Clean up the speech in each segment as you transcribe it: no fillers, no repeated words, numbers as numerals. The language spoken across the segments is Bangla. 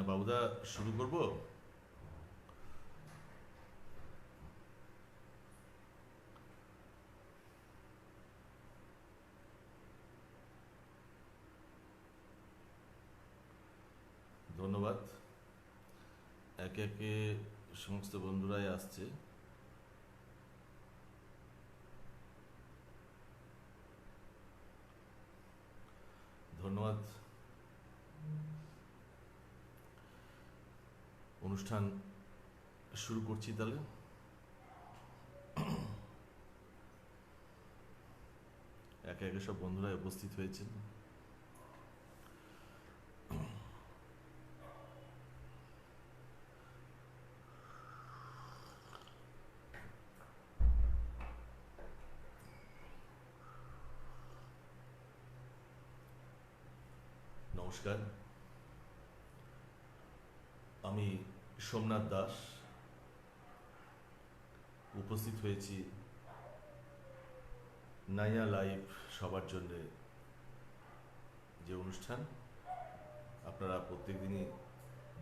বাবুদা, শুরু করব। ধন্যবাদ। একে একে সমস্ত বন্ধুরাই আসছে। ধন্যবাদ। অনুষ্ঠান শুরু করছি তাহলে। একে একে সব বন্ধুরা উপস্থিত হয়েছেন। নমস্কার, আমি সোমনাথ দাস উপস্থিত হয়েছি নাইয়া লাইভ সবার জন্যে, যে অনুষ্ঠান আপনারা প্রত্যেক দিনই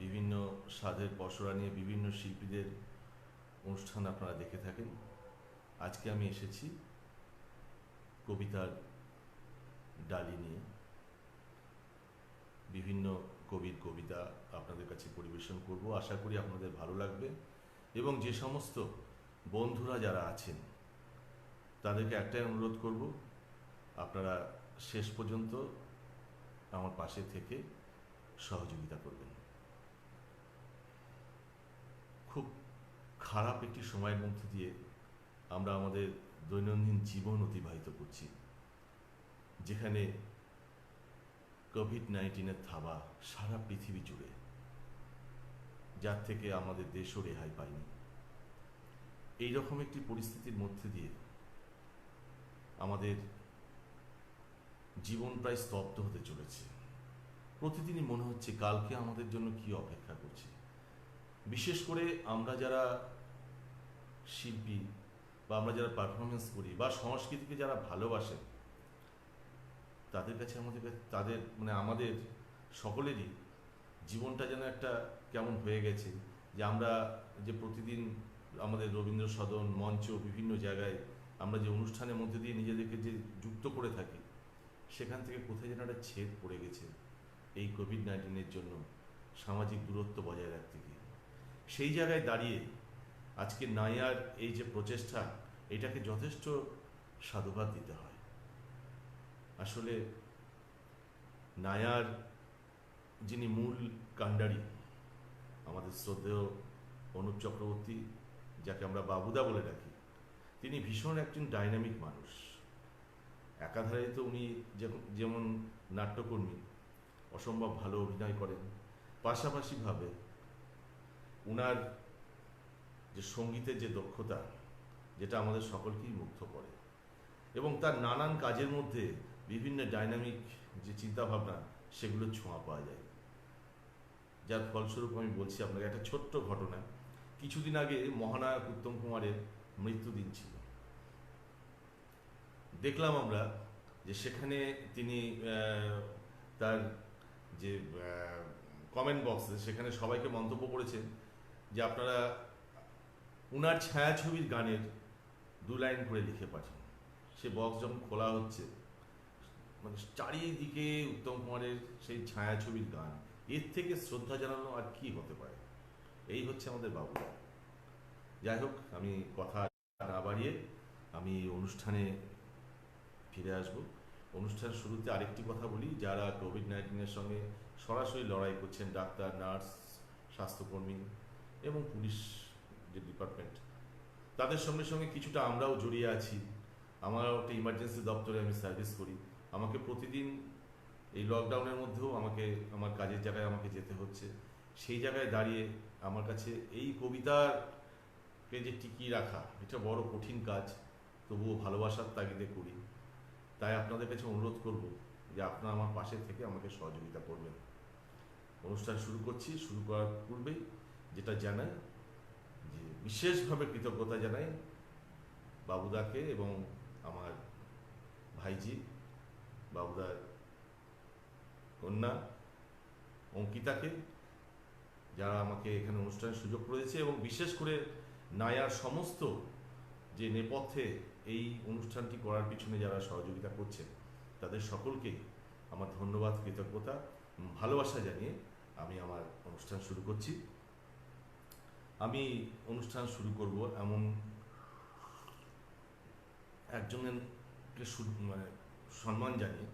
বিভিন্ন স্বাদের পসরা নিয়ে বিভিন্ন শিল্পীদের অনুষ্ঠান আপনারা দেখে থাকেন। আজকে আমি এসেছি কবিতার ডালি নিয়ে। বিভিন্ন কবির কবিতা আপনাদের কাছে পরিবেশন করব, আশা করি আপনাদের ভালো লাগবে। এবং যে সমস্ত বন্ধুরা যারা আছেন তাদেরকে একটাই অনুরোধ করব, আপনারা শেষ পর্যন্ত আমার পাশে থেকে সহযোগিতা করবেন। খুব খারাপ একটি সময়ের মধ্যে দিয়ে আমরা আমাদের দৈনন্দিন জীবন অতিবাহিত করছি, যেখানে কোভিড-19 থাবা সারা পৃথিবী জুড়ে, যার থেকে আমাদের দেশও রেহাই পায়নি। এই রকম একটি পরিস্থিতির মধ্যে দিয়ে আমাদের জীবন প্রায় স্তব্ধ হতে চলেছে। প্রতিদিনই মনে হচ্ছে কালকে আমাদের জন্য কি অপেক্ষা করছে। বিশেষ করে আমরা যারা শিল্পী বা আমরা যারা পারফরমেন্স করি বা সংস্কৃতিকে যারা ভালোবাসে, তাদের কাছে আমাদের সকলেরই জীবনটা যেন একটা কেমন হয়ে গেছে, যে আমরা যে প্রতিদিন আমাদের রবীন্দ্র সদন মঞ্চ বিভিন্ন জায়গায় আমরা যে অনুষ্ঠানের মধ্যে দিয়ে নিজেদেরকে যে যুক্ত করে থাকি, সেখান থেকে কোথায় যেন একটা ছেদ পড়ে গেছে এই কোভিড-19 জন্য সামাজিক দূরত্ব বজায় রাখতে গিয়ে। সেই জায়গায় দাঁড়িয়ে আজকে নাইয়ার এই যে প্রচেষ্টা, এটাকে যথেষ্ট সাধুবাদ দিতে হয়। আসলে নায়ার যিনি মূল কাণ্ডারি, আমাদের শ্রদ্ধেয় অনুপ চক্রবর্তী, যাকে আমরা বাবুদা বলে ডাকি, তিনি ভীষণ একজন ডাইনামিক মানুষ। একাধারে তো উনি যেমন নাট্যকর্মী, অসম্ভব ভালো অভিনয় করেন, পাশাপাশিভাবে উনার যে সঙ্গীতের যে দক্ষতা, যেটা আমাদের সকলকেই মুগ্ধ করে, এবং তার নানান কাজের মধ্যে বিভিন্ন ডাইনামিক যে চিন্তাভাবনা, সেগুলো ছোঁয়া পাওয়া যায়। যার ফলস্বরূপ আমি বলছি আপনাকে একটা ছোট্ট ঘটনা। কিছুদিন আগে মহানায়ক উত্তম কুমারের মৃত্যুদিন ছিল। দেখলাম আমরা যে সেখানে তিনি তার যে কমেন্ট বক্সে সেখানে সবাইকে মন্তব্য করেছেন যে আপনারা উনার ছায়াছবির গানের 2 লাইন করে লিখে পাঠান। সে বক্স যখন খোলা হচ্ছে, মানে চারিদিকে উত্তম কুমারের সেই ছায়াছবির গান। এর থেকে শ্রদ্ধা জানানো আর কি হতে পারে? এই হচ্ছে আমাদের বাবুদা। যাই হোক, আমি কথা না বাড়িয়ে আমি অনুষ্ঠানে ফিরে আসব। অনুষ্ঠানের শুরুতে আরেকটি কথা বলি, যারা কোভিড-19 সঙ্গে সরাসরি লড়াই করছেন, ডাক্তার, নার্স, স্বাস্থ্যকর্মী এবং পুলিশ যে ডিপার্টমেন্ট, তাদের সঙ্গে সঙ্গে কিছুটা আমরাও জড়িয়ে আছি। আমারও একটা ইমার্জেন্সি দপ্তরে আমি সার্ভিস করি। আমাকে প্রতিদিন এই লকডাউনের মধ্যেও আমার কাজের জায়গায় আমাকে যেতে হচ্ছে। সেই জায়গায় দাঁড়িয়ে আমার কাছে এই কবিতাকে যে টিকিয়ে রাখা, এটা বড় কঠিন কাজ, তবুও ভালোবাসার তাগিদে করি। তাই আপনাদের কাছে অনুরোধ করব যে আপনারা আমার পাশে থেকে আমাকে সহযোগিতা করবেন। অনুষ্ঠান শুরু করছি। শুরু করার পূর্বেই যেটা জানাই, যে বিশেষভাবে কৃতজ্ঞতা জানাই বাবুদাকে এবং আমার ভাইজি বাবুদার কন্যা অঙ্কিতাকে, যারা আমাকে এখানে অনুষ্ঠানের সুযোগ করেছে, এবং বিশেষ করে নায়ার সমস্ত যে নেপথ্যে এই অনুষ্ঠানটি করার পিছনে যারা সহযোগিতা করছেন, তাদের সকলকে আমার ধন্যবাদ, কৃতজ্ঞতা, ভালোবাসা জানিয়ে আমি আমার অনুষ্ঠান শুরু করছি। আমি অনুষ্ঠান শুরু করব এমন একজনকে মানে সম্মান জানিয়ে।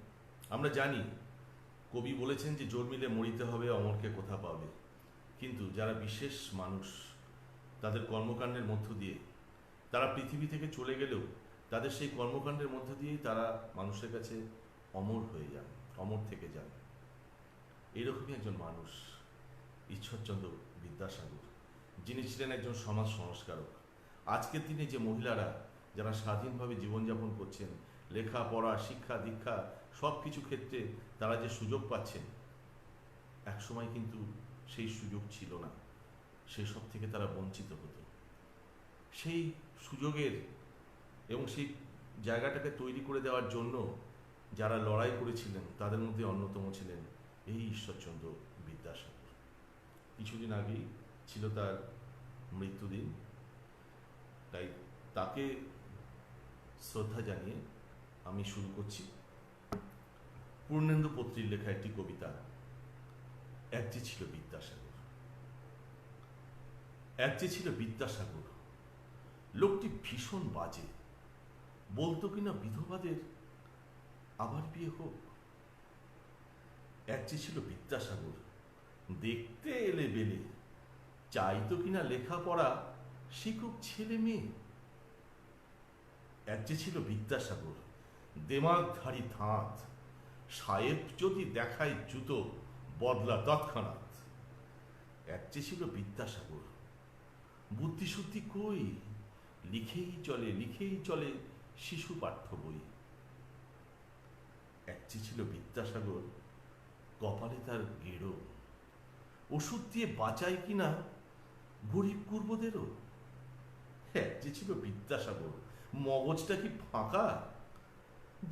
আমরা জানি, কবি বলেছেন যে জোর মিলে মরিতে হবে, অমরকে কোথা পাবে। কিন্তু যারা বিশেষ মানুষ, তাদের কর্মকাণ্ডের মধ্য দিয়ে তারা পৃথিবী থেকে চলে গেলেও তাদের সেই কর্মকাণ্ডের মধ্য দিয়েই তারা মানুষের কাছে অমর হয়ে যান, অমর থেকে যান। এইরকমই একজন মানুষ ঈশ্বরচন্দ্র বিদ্যাসাগর, যিনি ছিলেন একজন সমাজ সংস্কারক। আজকের দিনে যে মহিলারা যারা স্বাধীনভাবে জীবনযাপন করছেন, লেখাপড়া, শিক্ষা দীক্ষা সব কিছু ক্ষেত্রে তারা যে সুযোগ পাচ্ছেন, একসময় কিন্তু সেই সুযোগ ছিল না, সেই সব থেকে তারা বঞ্চিত হতো। সেই সুযোগের এবং সেই জায়গাটাকে তৈরি করে দেওয়ার জন্য যারা লড়াই করেছিলেন, তাদের মধ্যে অন্যতম ছিলেন এই ঈশ্বরচন্দ্র বিদ্যাসাগর। কিছুদিন আগেই ছিল তার মৃত্যুদিন, তাই তাকে শ্রদ্ধা জানিয়ে আমি শুরু করছি পূর্ণেন্দু পত্রীর লেখা একটি কবিতা, এক যে ছিল বিদ্যাসাগর। এক যে ছিল বিদ্যাসাগর, লোকটি ভীষণ বাজে, বলতো কিনা বিধবাদের আবার বিয়ে হোক। এক যে ছিল বিদ্যাসাগর, দেখতে এলে বেলে, চাইতো কিনা লেখাপড়া শিক্ষক ছেলে মেয়ে। এক যে ছিল বিদ্যাসাগর, দেমাগধারী ধাঁত, সাহেব যদি দেখায় জুতো বদলা তৎক্ষণাৎ। এক যে ছিল বিদ্যাসাগর, বুদ্ধিশুদ্ধি কই, লিখেই চলে শিশু পাঠ্য বই। এক যে ছিল বিদ্যাসাগর, কপালে তার গেড়ো, ওষুধ দিয়ে বাঁচায় কিনা গরিব কুর্বদেরও। এক যে ছিল বিদ্যাসাগর, মগজটা কি ফাঁকা,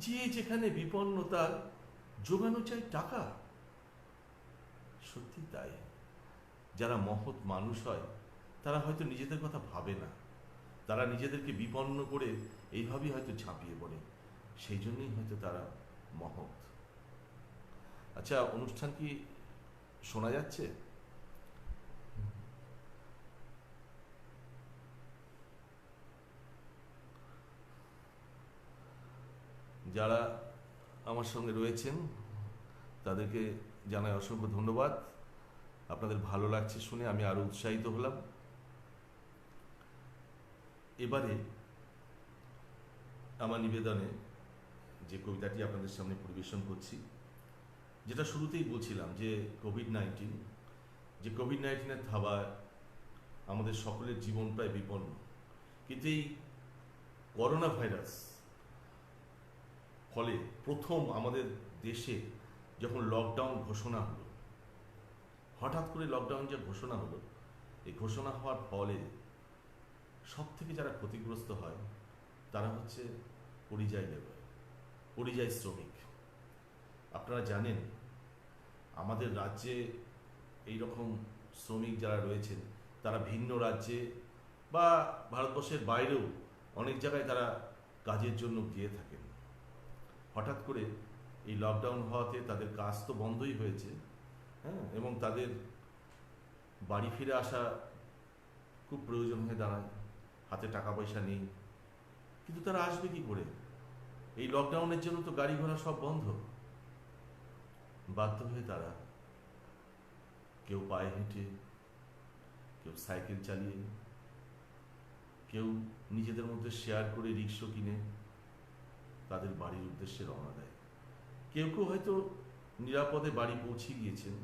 যে যেখানে বিপন্ন তার জোগানো চাই টাকা। সত্যি তাই, যারা মহৎ মানুষ হয় তারা হয়তো নিজেদের কথা ভাবে না, তারা নিজেদেরকে বিপন্ন করে এইভাবেই হয়তো ঝাঁপিয়ে পড়ে, সেই জন্যই হয়তো তারা মহৎ। আচ্ছা, অনুষ্ঠান কি শোনা যাচ্ছে? যারা আমার সঙ্গে রয়েছেন তাদেরকে জানাই অসংখ্য ধন্যবাদ। আপনাদের ভালো লাগছে শুনে আমি আরো উৎসাহিত হলাম। এবারে আমার নিবেদনে যে কবিতাটি আপনাদের সামনে পরিবেশন করছি, যেটা শুরুতেই বলছিলাম যে কোভিড-19-এর থাবায় আমাদের সকলের জীবন প্রায় বিপন্ন। কিন্তু এই করোনা ভাইরাস ফলে প্রথম আমাদের দেশে যখন লকডাউন ঘোষণা হলো, হঠাৎ করে লকডাউন যে ঘোষণা হলো, এই ঘোষণা হওয়ার ফলে সব থেকে যারা ক্ষতিগ্রস্ত হয় তারা হচ্ছে পরিযায়ী শ্রমিক। আপনারা জানেন, আমাদের রাজ্যে এই রকম শ্রমিক যারা রয়েছেন তারা ভিন্ন রাজ্যে বা ভারতবর্ষের বাইরেও অনেক জায়গায় তারা কাজের জন্য গিয়ে থাকেন। হঠাৎ করে এই লকডাউন হওয়াতে তাদের কাজ তো বন্ধই হয়েছে, হ্যাঁ, এবং তাদের বাড়ি ফিরে আসা খুব প্রয়োজন হয়ে দাঁড়ায়। হাতে টাকা পয়সা নেই, কিন্তু তারা আসবে কি করে? এই লকডাউনের জন্য তো গাড়ি ঘোড়া সব বন্ধ। বাধ্য হয়ে তারা কেউ পায়ে হেঁটে, কেউ সাইকেল চালিয়ে, কেউ নিজেদের মধ্যে শেয়ার করে রিক্সা কিনে তাদের বাড়ির উদ্দেশ্যে রওনা দেয়। কেউ কেউ হয়তো নিরাপদে বাড়ি পৌঁছে গিয়েছেন,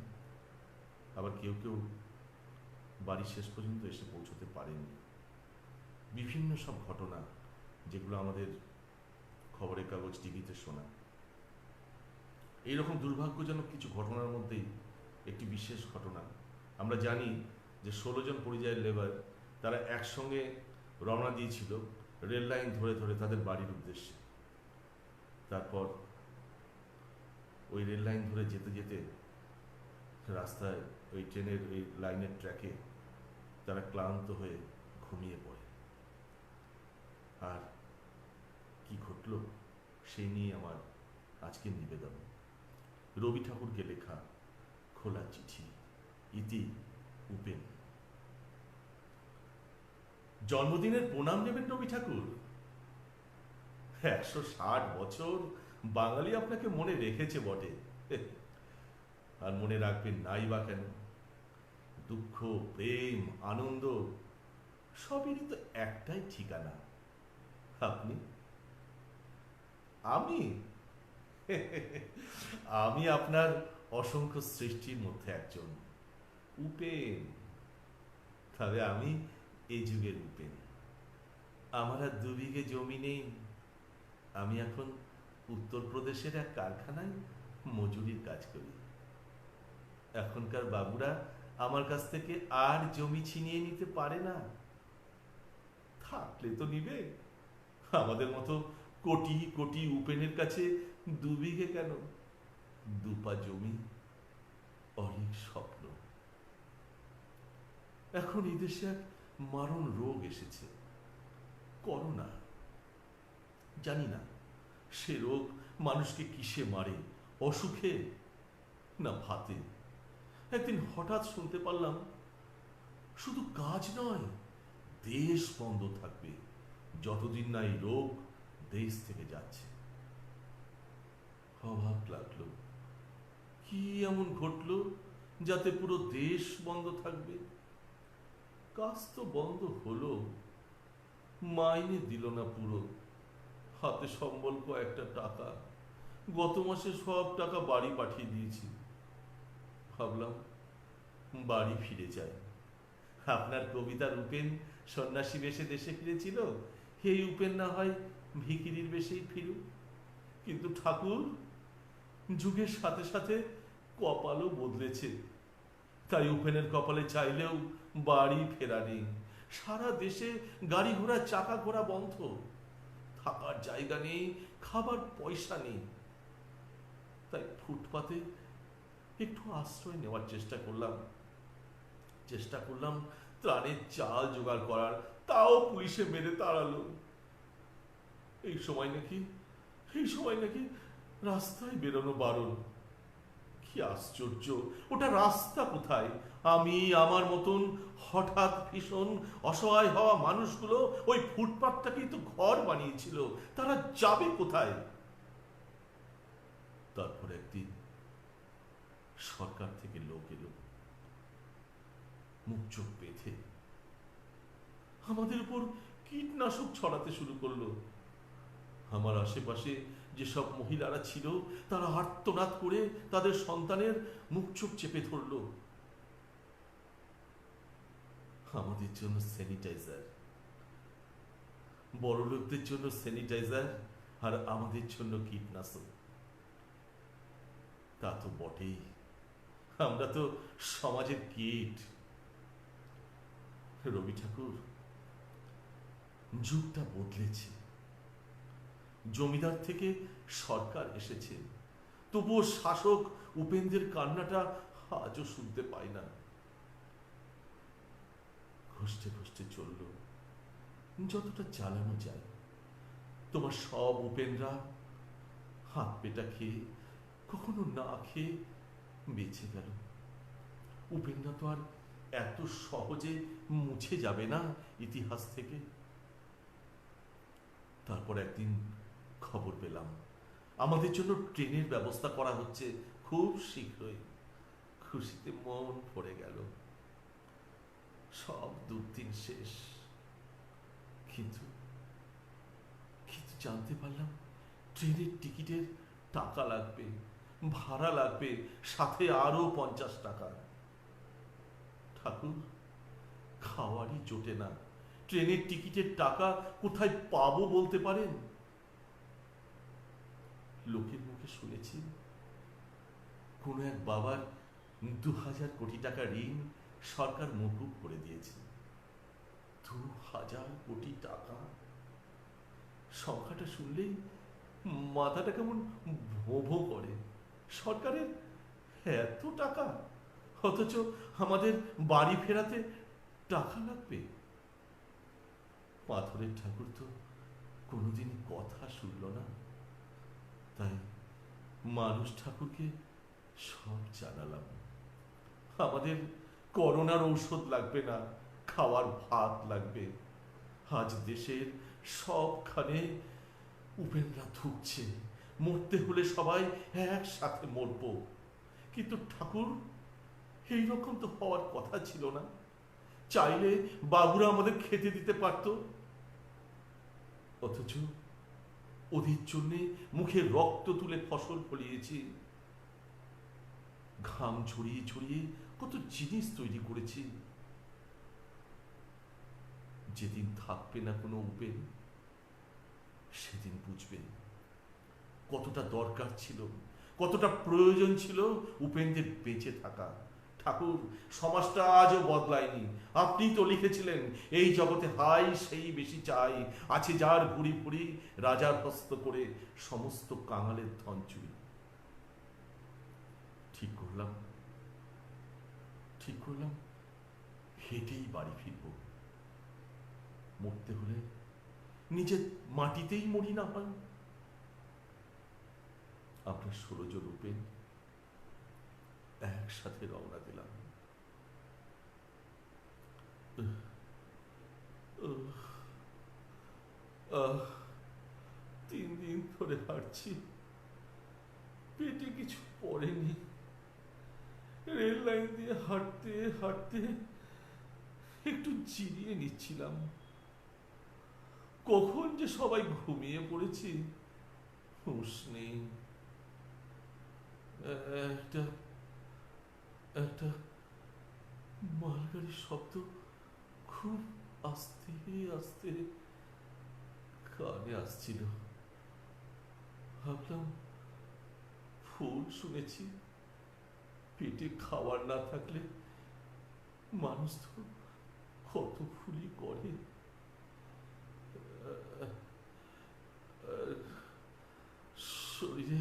আবার কেউ কেউ বাড়ি শেষ পর্যন্ত এসে পৌঁছতে পারেননি। বিভিন্ন সব ঘটনা যেগুলো আমাদের খবরের কাগজ, টিভিতে শোনা। এইরকম দুর্ভাগ্যজনক কিছু ঘটনার মধ্যেই একটি বিশেষ ঘটনা। আমরা জানি যে 16 জন পরিযায়ী লেবার তারা একসঙ্গে রওনা দিয়েছিল রেল লাইন ধরে ধরে তাদের বাড়ির উদ্দেশ্যে। তারপর ওই রেল লাইন ধরে যেতে যেতে রাস্তায় ওই ট্রেনের ওই লাইনের ট্র্যাকে তারা ক্লান্ত হয়ে ঘুমিয়ে পড়ে। আর কি ঘটল সেই নিয়ে আমার আজকের নিবেদন। রবি ঠাকুরকে লেখা খোলা চিঠি, ইতি উপেন। জন্মদিনের প্রণাম নেবেন রবি ঠাকুর? 160 বছর বাঙালি আপনাকে মনে রেখেছে বটে, আর মনে রাখবেন নাই বা কেন? দুঃখ, প্রেম, আনন্দ সবেরই তো একটাই ঠিকানা, আপনি। আমি আমি আপনার অসংখ্য সৃষ্টির মধ্যে একজন, উপেন। তবে আমি এই যুগের উপেন। আমার আর 2 বিঘে জমি নেই। আমি এখন উত্তরপ্রদেশের এক কারখানায় মজুরির কাজ করি। এখনকার বাবুরা আমার কাছ থেকে আর জমি ছিনিয়ে নিতে পারে না। থাকলে তো নিবে। আমাদের মতো কোটি কোটি উপেনের কাছে 2 বিঘে কেন, 2 পা জমি, অনেক স্বপ্ন। এখন এই দেশে এক মারণ রোগ এসেছে, করোনা। জানি না সে রোগ মানুষকে কিসে মারে, অসুখে না ভাতে। একদিন হঠাৎ শুনতে পারলাম শুধু কাজ নয়, দেশ বন্ধ থাকবে যতদিন না এই রোগ দেশ থেকে যাচ্ছে। অবাক লাগলো, কি এমন ঘটলো যাতে পুরো দেশ বন্ধ থাকবে? কাজ তো বন্ধ হলো, মাইনে দিল না পুরো। হাতে সম্বল কয়েকটা টাকা, গত মাসে সব টাকা বাড়ি পাঠিয়ে দিয়েছি। ভাবলাম বাড়ি ফিরে যাই। আপনার কবিতার উপেন সন্ন্যাসী বেশে দেশে ফিরেছিল, এই উপেন না হয় ভিখিরির বেশেই ফিরুক। কিন্তু ঠাকুর, যুগের সাথে সাথে কপালও বদলেছে। তাই উপেনের কপালে চাইলেও বাড়ি ফেরা নেই। সারা দেশে গাড়ি ঘোড়া চাকা ঘোড়া বন্ধ, থাকার জায়গা নেই, খাবার পয়সা নেই। তাই ফুটপাতে একটু আশ্রয় নেওয়ার চেষ্টা করলাম ত্রাণের চাল জোগাড় করার, তাও পুলিশে মেরে তাড়ালো। এই সময় নাকি রাস্তায় বেরোনো বারণ। কি আশ্চর্য, ওটা রাস্তা কোথায়? আমি আমার মতন হঠাৎ ভীষণ অসহায় হওয়া মানুষগুলো ওই ফুটপাতটাকেই তো ঘর বানিয়েছিল, তারা যাবে কোথায়? তারপর একদিন সরকার থেকে লোক এলো, মুখ চোখ বেঁধে আমাদের উপর কীটনাশক ছড়াতে শুরু করলো। আমার আশেপাশে যেসব মহিলারা ছিল তারা আর্তনাদ করে তাদের সন্তানের মুখ চোখ চেপে ধরল। আমাদের জন্য স্যানিটাইজার, বড় লোকদের জন্য স্যানিটাইজার, আর আমাদের জন্য কীটনাশক। তা তো বটেই, আমরা তো সমাজের কীট। রবি ঠাকুর, যুগটা বদলেছে। জমিদার থেকে সরকার এসেছে, তবুও শাসক উপেন্দ্রের কান্নাটা আজও শুনতে পাই না। ঘষ্টে ঘষ্টে চলল যতটা চালানো যায়। তোমার সব উপেনরা হাত পেটা খেয়ে, কখনো না খেয়ে বেঁচে গেল। উপেনরা তো আর এত সহজে মুছে যাবে না ইতিহাস থেকে। তারপর একদিন খবর পেলাম আমাদের জন্য ট্রেনের ব্যবস্থা করা হচ্ছে খুব শীঘ্রই। খুশিতে মন ভরে গেল। সব দুর্দিন শেষ। কিন্তু জানতে পারলাম ট্রেনের টিকিটের টাকা লাগবে, ভাড়া লাগবে, সাথে আরো 50 টাকা। ঠাকুর, খাওয়ারই জোটে না, ট্রেনের টিকিটের টাকা কোথায় পাবো বলতে পারেন? লোকের মুখে শুনেছি কোন এক বাবার 2000 কোটি টাকা ঋণ সরকার মকুব করে দিয়েছে। 2000 কোটি টাকা! সংখ্যাটা শুনলেই মাথাটা কেমন ভোঁ ভোঁ করে। সরকারের এত টাকা! অথচ আমাদের বাড়ি ফেরাতে টাকা লাগবে। পাথরের ঠাকুর তো কোনোদিন কথা শুনল না, তাই মানুষ ঠাকুরকে সব জানালাম। আমাদের করোনার ঔষধ লাগবে না, খাওয়ার ভাত লাগবে। আজ দেশের সবখানে উপেনরা থুকছে, মরতে হলে সবাই একসাথে মরব। কিন্তু ঠাকুর এইরকম তো হওয়ার কথা ছিল না। চাইলে বাবুরা আমাদের খেতে দিতে পারত, অথচ ওদের জন্যে মুখে রক্ত তুলে ফসল ফলিয়েছি, ঘাম ঝরিয়ে ঝরিয়ে কত জিনিস তৈরি করেছি। যেদিন থাকবে না কোনো উপেন, সেদিন বুঝবেন কতটা দরকার ছিল, কতটা প্রয়োজন ছিল উপেনদের বেঁচে থাকা। ঠাকুর, সমাজটা আজও বদলায়নি। আপনি তো লিখেছিলেন, এই জগতে হাই সেই বেশি চাই, আছে যার ভুরি ভুরি রাজার হস্ত করে সমস্ত কাঙালের ধন চুরি। ঠিক করলাম হেঁটেই বাড়ি ফিরব। মরতে হলে নিজের মাটিতেই মরি না হয়। আমরা 16 জন উপেন একসাথে রওনা দিলাম। 3 দিন ধরে হাঁটছি, পেটে কিছু পড়েনি। রেল লাইন দিয়ে হাঁটতে হাঁটতে একটু জিরিয়ে নিচ্ছিলাম। কখন যে সবাই ঘুমিয়ে পড়েছি হুঁশ নেই। একটা একটা মালগাড়ির শব্দ খুব আস্তে আস্তে কানে আসছিল। ভাবলাম, ফুল শুনেছি, পেটে খাবার না থাকলে মানুষ তো কত ফুলই করে। শরীরে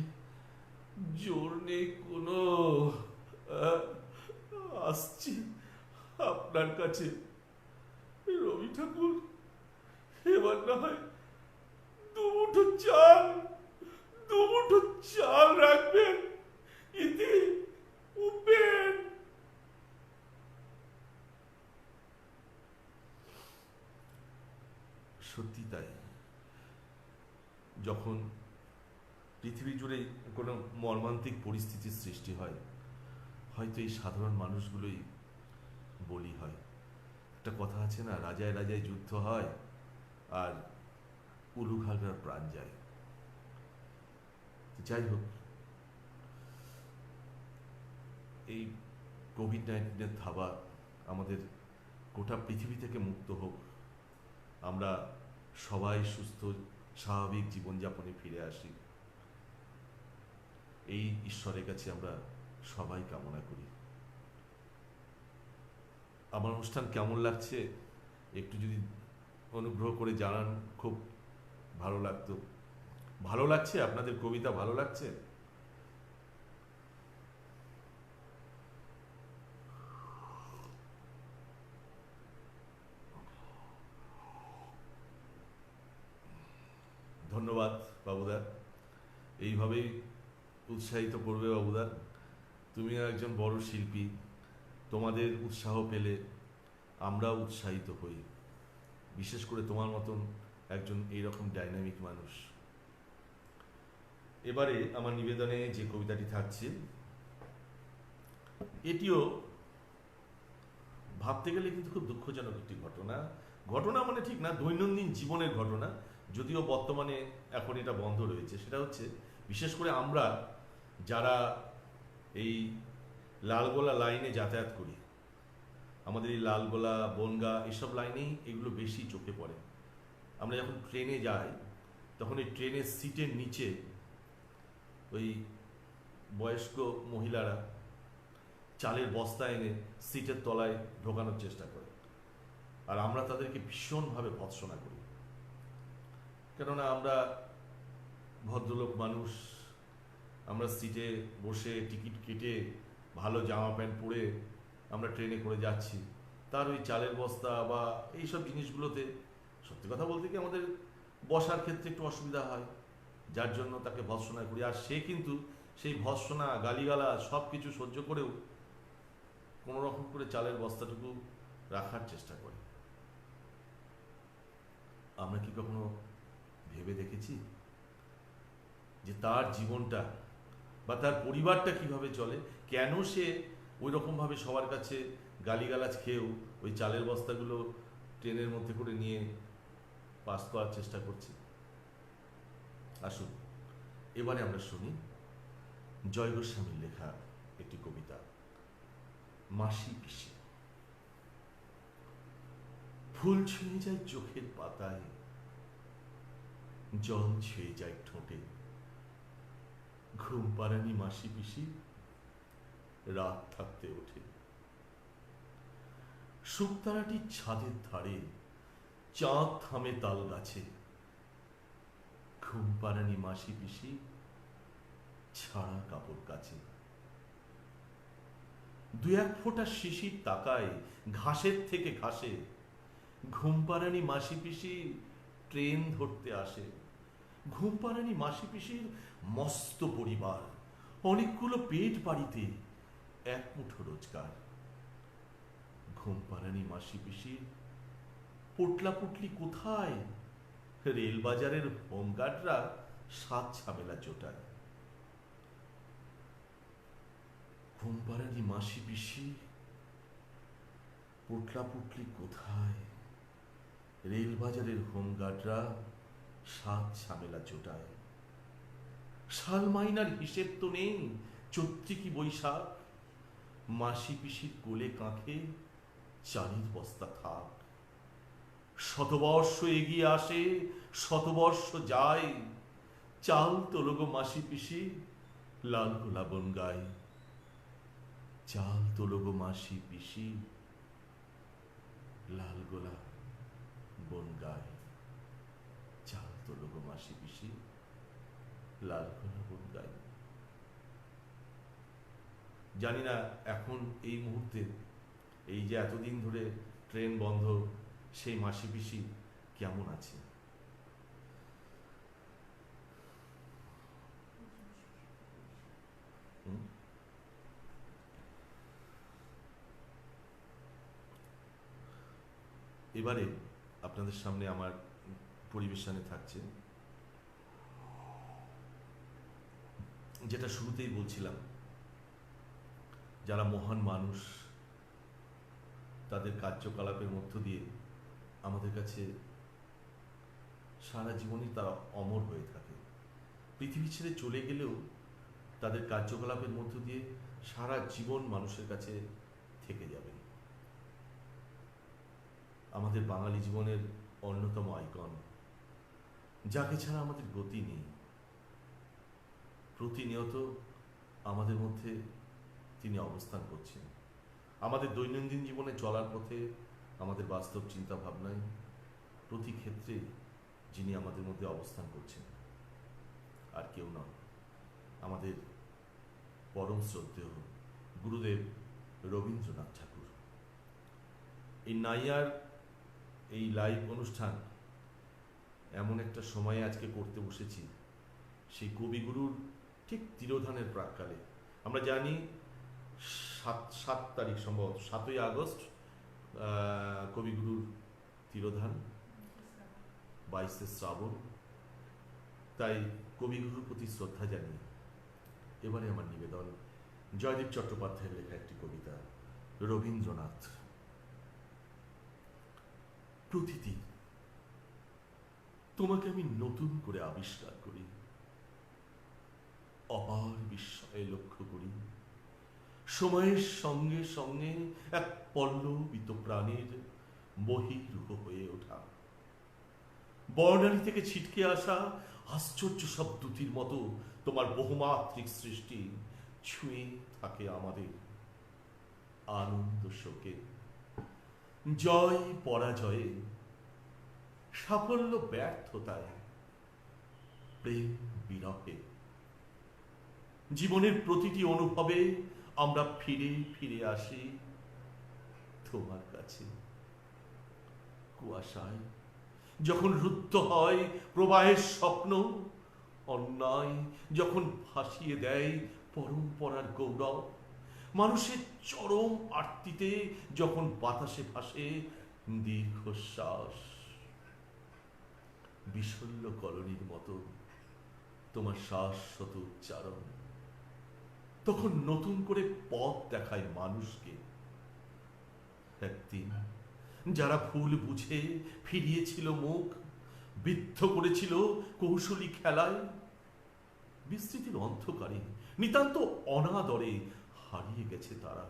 জোর নেই কোনো। আসছি আপনার কাছে। রবি ঠাকুর, এবার না হয় দুমুঠো চাল রাখবেন, ইতি উপেন। সত্যি তাই, যখন পৃথিবী জুড়ে কোনো মর্মান্তিক পরিস্থিতির সৃষ্টি হয়, হয়তো এই সাধারণ মানুষগুলোই বলি হয়। একটা কথা আছে না, রাজায় রাজায় যুদ্ধ হয় আর উলুখালরার প্রাণ যায়। যাই হোক, এই কোভিড-19 থাবা আমাদের গোটা পৃথিবী থেকে মুক্ত হোক, আমরা সবাই সুস্থ স্বাভাবিক জীবনযাপনে ফিরে আসি, এই ঈশ্বরের কাছে আমরা সবাই কামনা করি। আমার অনুষ্ঠান কেমন লাগছে একটু যদি অনুগ্রহ করে জানান, খুব ভালো লাগতো। ভালো লাগছে? আপনাদের কবিতা ভালো লাগছে? ধন্যবাদ বাবুদা, এইভাবেই উৎসাহিত করবে বাবুদা। তুমি একজন বড় শিল্পী, তোমাদের উৎসাহ পেলে আমরাও উৎসাহিত হই, বিশেষ করে তোমার মতন একজন এইরকম ডাইনামিক মানুষ। এবারে আমার নিবেদনে যে কবিতাটি থাকছে, এটিও ভাবতে গেলে কিন্তু খুব দুঃখজনক একটি ঘটনা। ঘটনা মানে ঠিক না, দৈনন্দিন জীবনের ঘটনা, যদিও বর্তমানে এখন এটা বন্ধ রয়েছে। সেটা হচ্ছে, বিশেষ করে আমরা যারা এই লালগোলা লাইনে যাতায়াত করি, আমাদের এই লালগোলা বনগা এসব লাইনেই এগুলো বেশি চোখে পড়ে। আমরা যখন ট্রেনে যাই, তখন এই ট্রেনের সিটের নিচে ওই বয়স্ক মহিলারা চালের বস্তা এনে সিটের তলায় ঢোকানোর চেষ্টা করে, আর আমরা তাদেরকে ভীষণভাবে ভৎসনা করি। কেননা আমরা ভদ্রলোক মানুষ, আমরা সিটে বসে টিকিট কেটে ভালো জামা প্যান্ট পরে আমরা ট্রেনে করে যাচ্ছি, তার ওই চালের বস্তা বা এইসব জিনিসগুলোতে সত্যি কথা বলতে কি আমাদের বসার ক্ষেত্রে একটু অসুবিধা হয়, যার জন্য তাকে ভৎসনা করি। আর সে কিন্তু সেই ভৎসনা, গালিগালাজ সব কিছু সহ্য করেও কোনো রকম করে চালের বস্তাটুকু রাখার চেষ্টা করে। আমরা কি কখনো ভেবে দেখেছি যে তার জীবনটা বা তার পরিবারটা কিভাবে চলে, কেন সে ওই রকমভাবে সবার কাছে গালিগালাজ খেয়েও ওই চালের বস্তাগুলো ট্রেনের মধ্যে করে নিয়ে পাস করার চেষ্টা করছে? আসুন এবারে আমরা শুনি জয় গোস্বামীর লেখা একটি কবিতা, মাসি পিসি। ফুল ছুঁয়ে যায় চোখের পাতায়, জল ছুঁয়ে যায় ঠোঁটে, ঘুম পাড়ানি মাসি পিসি রাত থাকতে ওঠে। শুকতারাটির ছাদের ধারে চাঁদ থামে তাল গাছে, ঘুম পাড়ানি মাসি পিসি ছাড়া কাপড় কাছে। দু এক ফোঁটা শিশির তাকায় ঘাসের থেকে ঘাসে, ঘুম পাড়ানি মাসি পিসি ট্রেন ধরতে আসে। ঘুম পাড়ানি মাসি পিসির মস্ত পরিবার, অনেকগুলো পেট বাড়িতে, এক মুঠো রোজগার। ঘুম পাড়ানি মাসি পিসির পোটলা পুটলি কোথায়, রেলবাজারের হোমগার্ডরা সাত ঝামেলা জোটায়। ঘুম পাড়ানি মাসি পিসি পোটলা পুটলি কোথায়, রেলবাজারের হোমগার্ডরা সাত ঝামেলা জোটায়। শাল মাইনার হিসেব তো নেই, চৈত্রি কি বৈশাখ, মাসি পিসির কোলে কাঁখে চালের বস্তা থাক। শতবর্ষ এগিয়ে আসে, শতবর্ষ যায়, চাল তোলো গো মাসি পিসি লাল গোলা বন গায়। চাল তোলো গো মাসি পিসি লাল গোলা বন গায়। চাল তোলো গো মাসি পিসি লাল গোলা বন গায়। জানি না এখন এই মুহূর্তে, এই যে এতদিন ধরে ট্রেন বন্ধ, সেই মাসি পিসি কেমন আছে। এবারে আপনাদের সামনে আমার পরিবেশনে থাকছে যেটা শুরুতেই বলছিলাম, যারা মহান মানুষ তাদের কার্যকলাপের মধ্য দিয়ে আমাদের কাছে সারা জীবনই তারা অমর হয়ে থাকে। পৃথিবী ছেড়ে চলে গেলেও তাদের কার্যকলাপের মধ্য দিয়ে সারা জীবন মানুষের কাছে থেকে যাবে। আমাদের বাঙালি জীবনের অন্যতম আইকন, যাকে ছাড়া আমাদের গতি নেই। প্রতিনিয়ত আমাদের মধ্যে তিনি অবস্থান করছেন, আমাদের দৈনন্দিন জীবনে চলার পথে, আমাদের বাস্তব চিন্তা ভাবনায়, প্রতি ক্ষেত্রে যিনি আমাদের মধ্যে অবস্থান করছেন আর কেউ নয়, আমাদের পরম শ্রদ্ধেয় গুরুদেব রবীন্দ্রনাথ ঠাকুর। এই নাইয়ার এই লাইভ অনুষ্ঠান এমন একটা সময়ে আজকে করতে বসেছি, সেই কবিগুরুর ঠিক তিরোধানের প্রাক্কালে। আমরা জানি 7 তারিখ, সম্ভবত 7ই আগস্ট কবিগুরুর তিরোধান, 22শে শ্রাবণ। তাই কবিগুরুর প্রতি শ্রদ্ধা জানিয়ে এবারে আমার নিবেদন জয়দীপ চট্টোপাধ্যায়ের লেখা একটি কবিতা, রবীন্দ্রনাথ। প্রতিদিন তোমাকে আমি নতুন করে আবিষ্কার করি, অপার বিস্ময়ে লক্ষ্য করি, সময়ের সঙ্গে সঙ্গে এক পল্লবিত প্রাণীর বহির্রূহ হয়ে ওঠা, বর্ণালী থেকে ছিটকে আসা আশ্চর্য সব দ্যুতির মতো তোমার বহুমাত্রিক সৃষ্টি ছুঁয়ে থাকে আমাদের আনন্দ শোকে, জয় পরাজয়ে, সাফল্য ব্যর্থতায়, প্রেম বিরহে, জীবনের প্রতিটি অনুভবে আমরা ফিরে ফিরে আসি তোমার কাছে। কুয়াশায় যখন রুদ্ধ হয় প্রবাহের স্বপ্ন, অন্যায় যখন ভাসিয়ে দেয় পরম্পরার গৌরব, মানুষের চরম আরতিতে যখন বাতাসে ভাসে দীর্ঘশ্বাস, বিশল্য কলোনির মতো তোমার শাশ্বত উচ্চারণ তখন নতুন করে পথ দেখায় মানুষকে। একদিন যারা ভুল বুঝে ফিরিয়েছিল মুখ, বিদ্ধ করেছিল কৌশলী খেলায়, বিস্তৃতির অন্ধকারে নিতান্ত অনাদরে হারিয়ে গেছে তারা।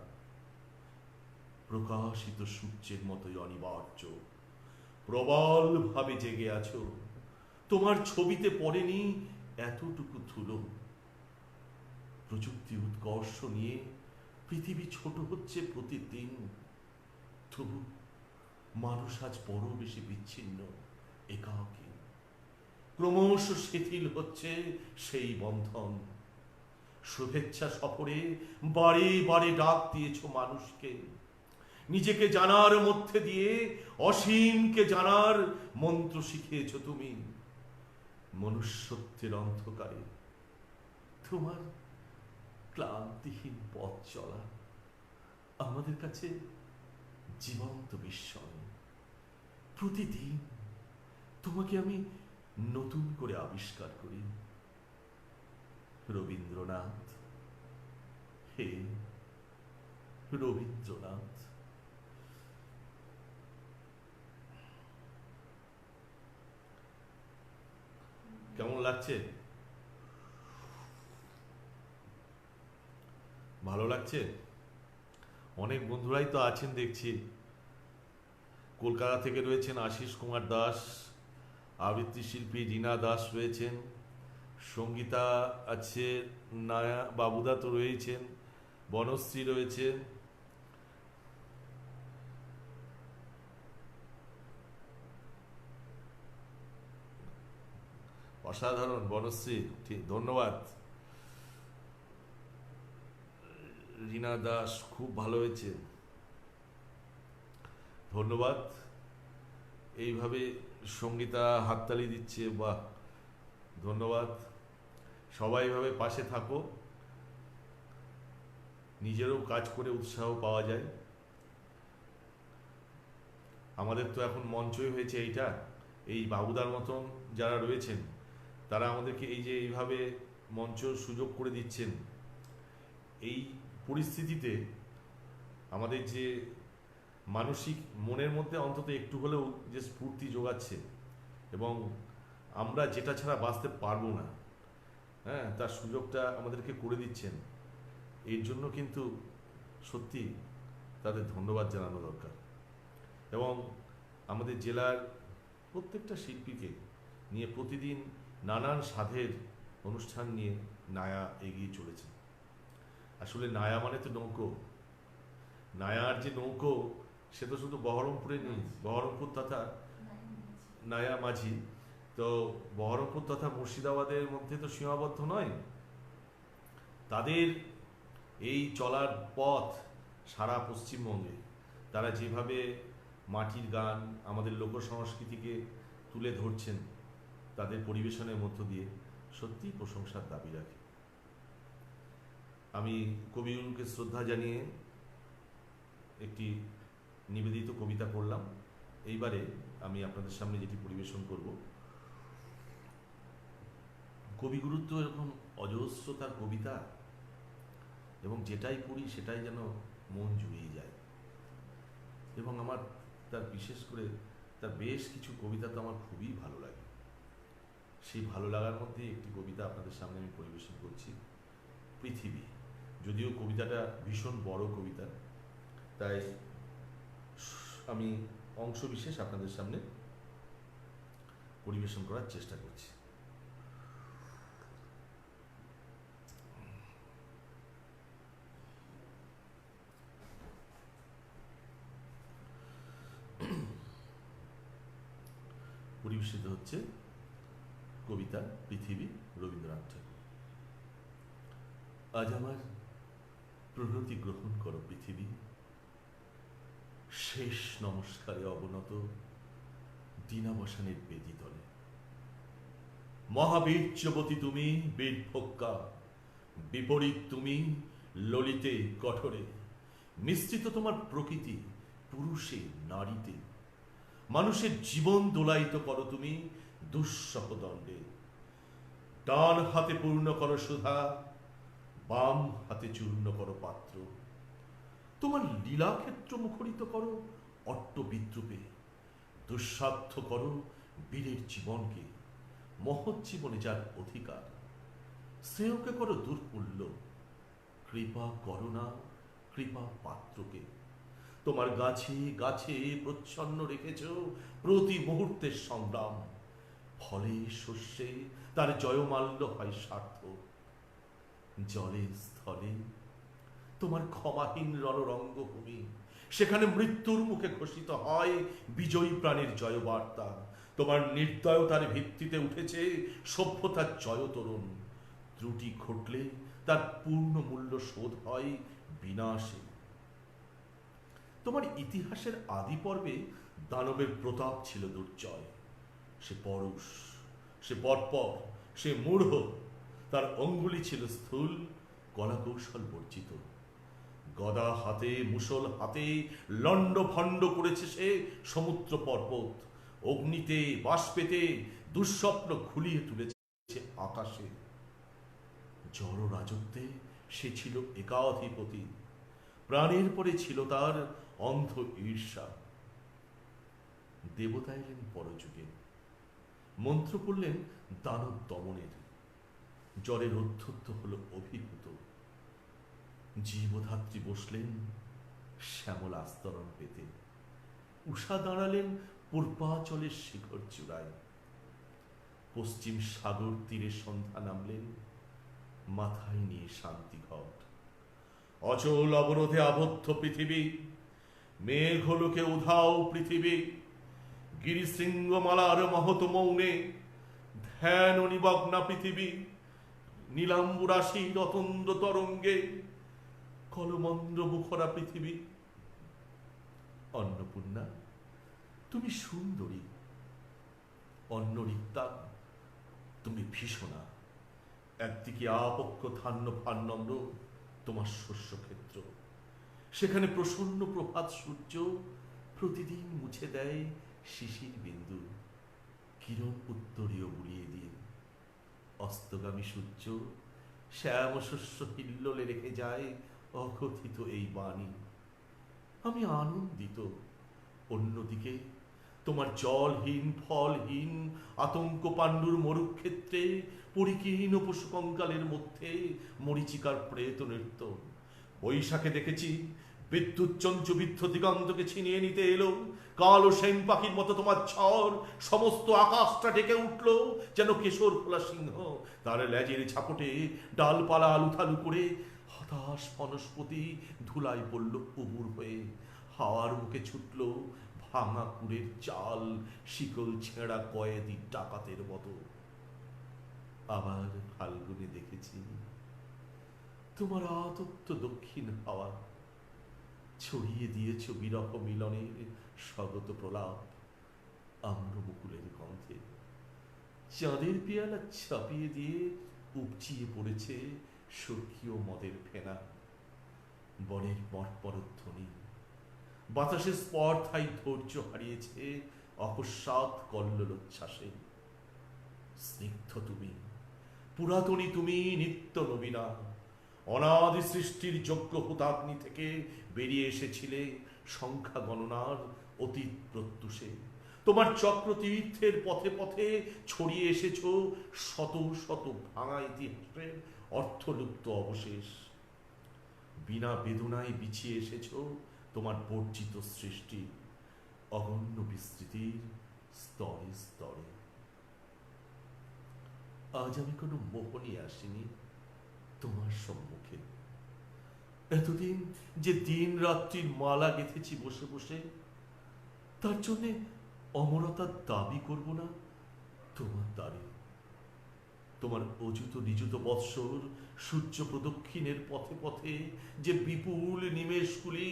প্রকাশিত সূর্যের মতোই অনিবার্য প্রবল ভাবে জেগে আছো। তোমার ছবিতে পড়েনি এতটুকু ধুলো। প্রযুক্তি উৎকর্ষ নিয়ে পৃথিবী ছোট হচ্ছে প্রতিদিন, তবু মানুষ আজ বড় বেশি বিচ্ছিন্ন, একাকী। ক্রমশ শিথিল হচ্ছে সেই বন্ধন। শুভেচ্ছা সফরে বারে বারে ডাক দিয়েছ মানুষকে, নিজেকে জানার মধ্যে দিয়ে অসীমকে জানার মন্ত্র শিখিয়েছ তুমি। মনুষ্যত্বের অন্ধকারে তোমার ক্লান্তিহীন পথ চলা আমাদের কাছে জীবন্ত বিস্ময়। প্রতিদিন তোমাকে আমি নতুন করে আবিষ্কার করি। রবীন্দ্রনাথ, হে রবীন্দ্রনাথ। কেমন লাগছে? ভালো লাগছে? অনেক বন্ধুরাই তো আছেন দেখছি। কলকাতা থেকে রয়েছেন আশিস কুমার দাস, আবৃত্তি শিল্পী রীনা দাস রয়েছেন, সঙ্গীতা আছে, নায়া বাবুদা তো রয়েছেন, বনশ্রী রয়েছে, অসাধারণ বনশ্রী, ঠিক, ধন্যবাদ। রীনা দাস খুব ভালো হয়েছে, ধন্যবাদ। এইভাবে সঙ্গীতা হাততালি দিচ্ছে, বাহ, ধন্যবাদ। সবাই এইভাবে পাশে থাকো, নিজেরও কাজ করে উৎসাহ পাওয়া যায়। আমাদের তো এখন মঞ্চই হয়েছে এইটা, এই বাবুদার মতন যারা রয়েছেন তারা আমাদেরকে এই যে এইভাবে মঞ্চ সুযোগ করে দিচ্ছেন। এই পরিস্থিতিতে আমাদের যে মানসিক মনের মধ্যে অন্তত একটু হলেও যে স্ফূর্তি যোগাচ্ছে, এবং আমরা যেটা ছাড়া বাঁচতে পারবো না, হ্যাঁ, তার সুযোগটা আমাদেরকে করে দিচ্ছেন, এর জন্য কিন্তু সত্যি তাদের ধন্যবাদ জানানো দরকার। এবং আমাদের জেলার প্রত্যেকটা শিল্পীকে নিয়ে প্রতিদিন নানান স্বাদের অনুষ্ঠান নিয়ে নায়া এগিয়ে চলেছে। আসলে নায়া মানে তো নৌকো। নায়ার যে নৌকো সে তো শুধু বহরমপুরে নেই, বহরমপুর তথা নায়া মাঝি তো বহরমপুর তথা মুর্শিদাবাদের মধ্যে তো সীমাবদ্ধ নয়। তাদের এই চলার পথ সারা পশ্চিমবঙ্গে। তারা যেভাবে মাটির গান, আমাদের লোক সংস্কৃতিকে তুলে ধরছেন তাদের পরিবেশনের মধ্য দিয়ে, সত্যিই প্রশংসার দাবি রাখে। আমি কবিগুরুকে শ্রদ্ধা জানিয়ে একটি নিবেদিত কবিতা পড়লাম। এইবারে আমি আপনাদের সামনে যেটি পরিবেশন করব, কবিগুরুর তো এরকম অজস্র তার কবিতা, এবং যেটাই পড়ি সেটাই যেন মন জুড়িয়ে যায়। এবং আমার তার বিশেষ করে তার বেশ কিছু কবিতা তো আমার খুবই ভালো লাগে। সেই ভালো লাগার মধ্যে একটি কবিতা আপনাদের সামনে আমি পরিবেশন করছি, পৃথিবী। যদিও কবিতাটা ভীষণ বড় কবিতা, তাই আমি অংশ বিশেষ আপনাদের সামনে পরিবেশন করার চেষ্টা করছি। পরিবেশিত হচ্ছে কবিতা পৃথিবী, রবীন্দ্রনাথ ঠাকুর। আজ আমার প্রণতি গ্রহণ করো পৃথিবী, শেষ নমস্কারে অবনত দীনাবসানের বেদি তলে। মহাবীর্যবতী তুমি বীরভোগ্যা, বিপরীত তুমি ললিতে কঠোরে। মিশ্রিত তোমার প্রকৃতি পুরুষে নারীতে। মানুষের জীবন দোলায়িত করো তুমি দুঃসহ দণ্ডে। ডান হাতে পূর্ণ করো সুধা, বাম হাতে চূর্ণ করো পাত্র। তোমার লীলাক্ষেত্র মুখরিত করো অট্ট বিদ্রুপে। দুঃসাধ্য করো বীরের জীবনকে, মহৎ জীবনে যার অধিকার। শ্রেয়কে করো দুর্মূল্য, কৃপা করো না কৃপা পাত্রকে। তোমার গাছে গাছে প্রচ্ছন্ন রেখেছ প্রতি মুহূর্তের সংগ্রাম। ফলে শস্যে তার জয়মাল্য হয় সার্থক। জলে স্থলে তোমার ক্ষমাহীন রণরঙ্গভূমি, সেখানে মৃত্যুর মুখে ঘোষিত হয় বিজয়ী প্রাণীর জয়বার্তা। তোমার নির্দয়তার ভিত্তিতে উঠেছে সভ্যতার জয়তরুণ। ত্রুটি ঘটলে তার পূর্ণ মূল্য শোধ হয় বিনাশে। তোমার ইতিহাসের আদি পর্বে দানবের প্রতাপ ছিল দুর্জয়। সে পরশ, সে পরপর, সে মূঢ়। তার অঙ্গুলি ছিল স্থূল, কলাকৌশল বর্জিত। গদা হাতে মুষল হাতে লণ্ড ভণ্ড করেছে সে সমুদ্র পর্বত। অগ্নিতে বাষ্পেতে দুঃস্বপ্ন ঘুলিয়ে তুলেছে আকাশে। জড় রাজত্বে সে ছিল একাধিপতি। প্রাণের পরে ছিল তার অন্ধ ঈর্ষা। দেবতা এলেন পরযুগে, মন্ত্র পড়লেন দানব দমনের। জলের অধ্যত্ত হল অভিভূত। জীবধাত্রী বসলেন শ্যামল আস্তরণ পেতে। উষা দাঁড়ালেন পূর্বাচলের শিখর চূড়ায়। পশ্চিম সাগর তীরে সন্ধ্যা নামলেন, মাথায় নিয়ে শান্তি ঘট। অচল অবরোধে আবদ্ধ পৃথিবী, মেঘলোকে উধাও পৃথিবী। গিরিশৃঙ্গমালার মহৎ মৌনে ধ্যান নিমগ্না পৃথিবী। নীলাম্বুরাশি রতন্দ্র তরঙ্গে কলমন্দ্র মুখরা পৃথিবী। অন্নপূর্ণা তুমি সুন্দরী, অন্নরিক্তা তুমি ভীষণা। একদিকে আপক্ষ ধান্য ভান্নম্র তোমার শস্যক্ষেত্র, সেখানে প্রসন্ন প্রভাত সূর্য প্রতিদিন মুছে দেয় শিশির বিন্দু। কিরণ উত্তরীয় বুলিয়ে দিয়ে অস্তগামী সূর্য শ্যাম শস্য হিল্লোলে রেখে যায় অকথিত এই বাণী। আমি আনন্দিত। অন্যদিকে তোমার জলহীন ফলহীন আতঙ্ক পাণ্ডুর মরুক্ষেত্রে পরিকীর্ণ পশুকঙ্কালের মধ্যে মরীচিকার প্রেত নৃত্য। বৈশাখে দেখেছি বিদ্যুৎ চঞ্চবিদ্ধ দিগন্তকে ছিনিয়ে নিতে এলো কালো সেন পাখির মতো তোমার ঝড়। সমস্ত আকাশটা ডেকে উঠল যেন কেশর ফোলা সিংহ। তার লেজের ঝাপটে ডালপালা আলুথালু করে হতাশ বনস্পতি ধুলায় পড়ল উবুর হয়ে। হাওয়ার মুখে ছুটল ভাঙা কুড়ের চাল, শিকল ছেঁড়া কয়েদি ডাকাতের মতো। আবার ফাল্গুনে দেখেছি তোমার আতপ্ত দক্ষিণ হাওয়া, ছড়িয়ে দিয়েছ বিরহ মিলনের স্বগত প্রলাপ। আম্র মুকুলের গন্ধে চাঁদের পেয়ালা ছাপিয়ে দিয়ে উপচিয়ে পড়েছে স্বর্গীয় মদের ফেনা। বনের মরপরধ্বনি বাতাসের স্পর্ধায় ধৈর্য হারিয়েছে অকস্মাৎ কল্লোলোচ্ছ্বাসে। স্নিগ্ধ তুমি, পুরাতনী তুমি, নিত্য নবীনা। অনাদি সৃষ্টির যোগ্য হুতাগ্নি থেকে বেরিয়ে এসেছিলে সংখ্যা গণনার অতীত প্রত্যুষে। তোমার চক্রতীর্থের পথে পথে ছড়িয়ে এসেছ শত শত ভাঙা ইতিহাসের অর্থলুপ্ত অবশেষ। বিনা বেদনায় বিছিয়ে এসেছ তোমার বর্জিত সৃষ্টি অগণ্য বিস্তৃতির স্তরে স্তরে। আজ আমি কোনো মোহ নিয়ে আসিনি তোমার সম্মুখে। এতদিন যে দিন রাত্রির মালা গেঁথেছি বসে বসে, তার জন্যে অমরতার দাবি করব না তোমার দ্বারে। তোমার অযুত নিযুত বৎসর সূর্য প্রদক্ষিণের পথে পথে যে বিপুল নিমেষগুলি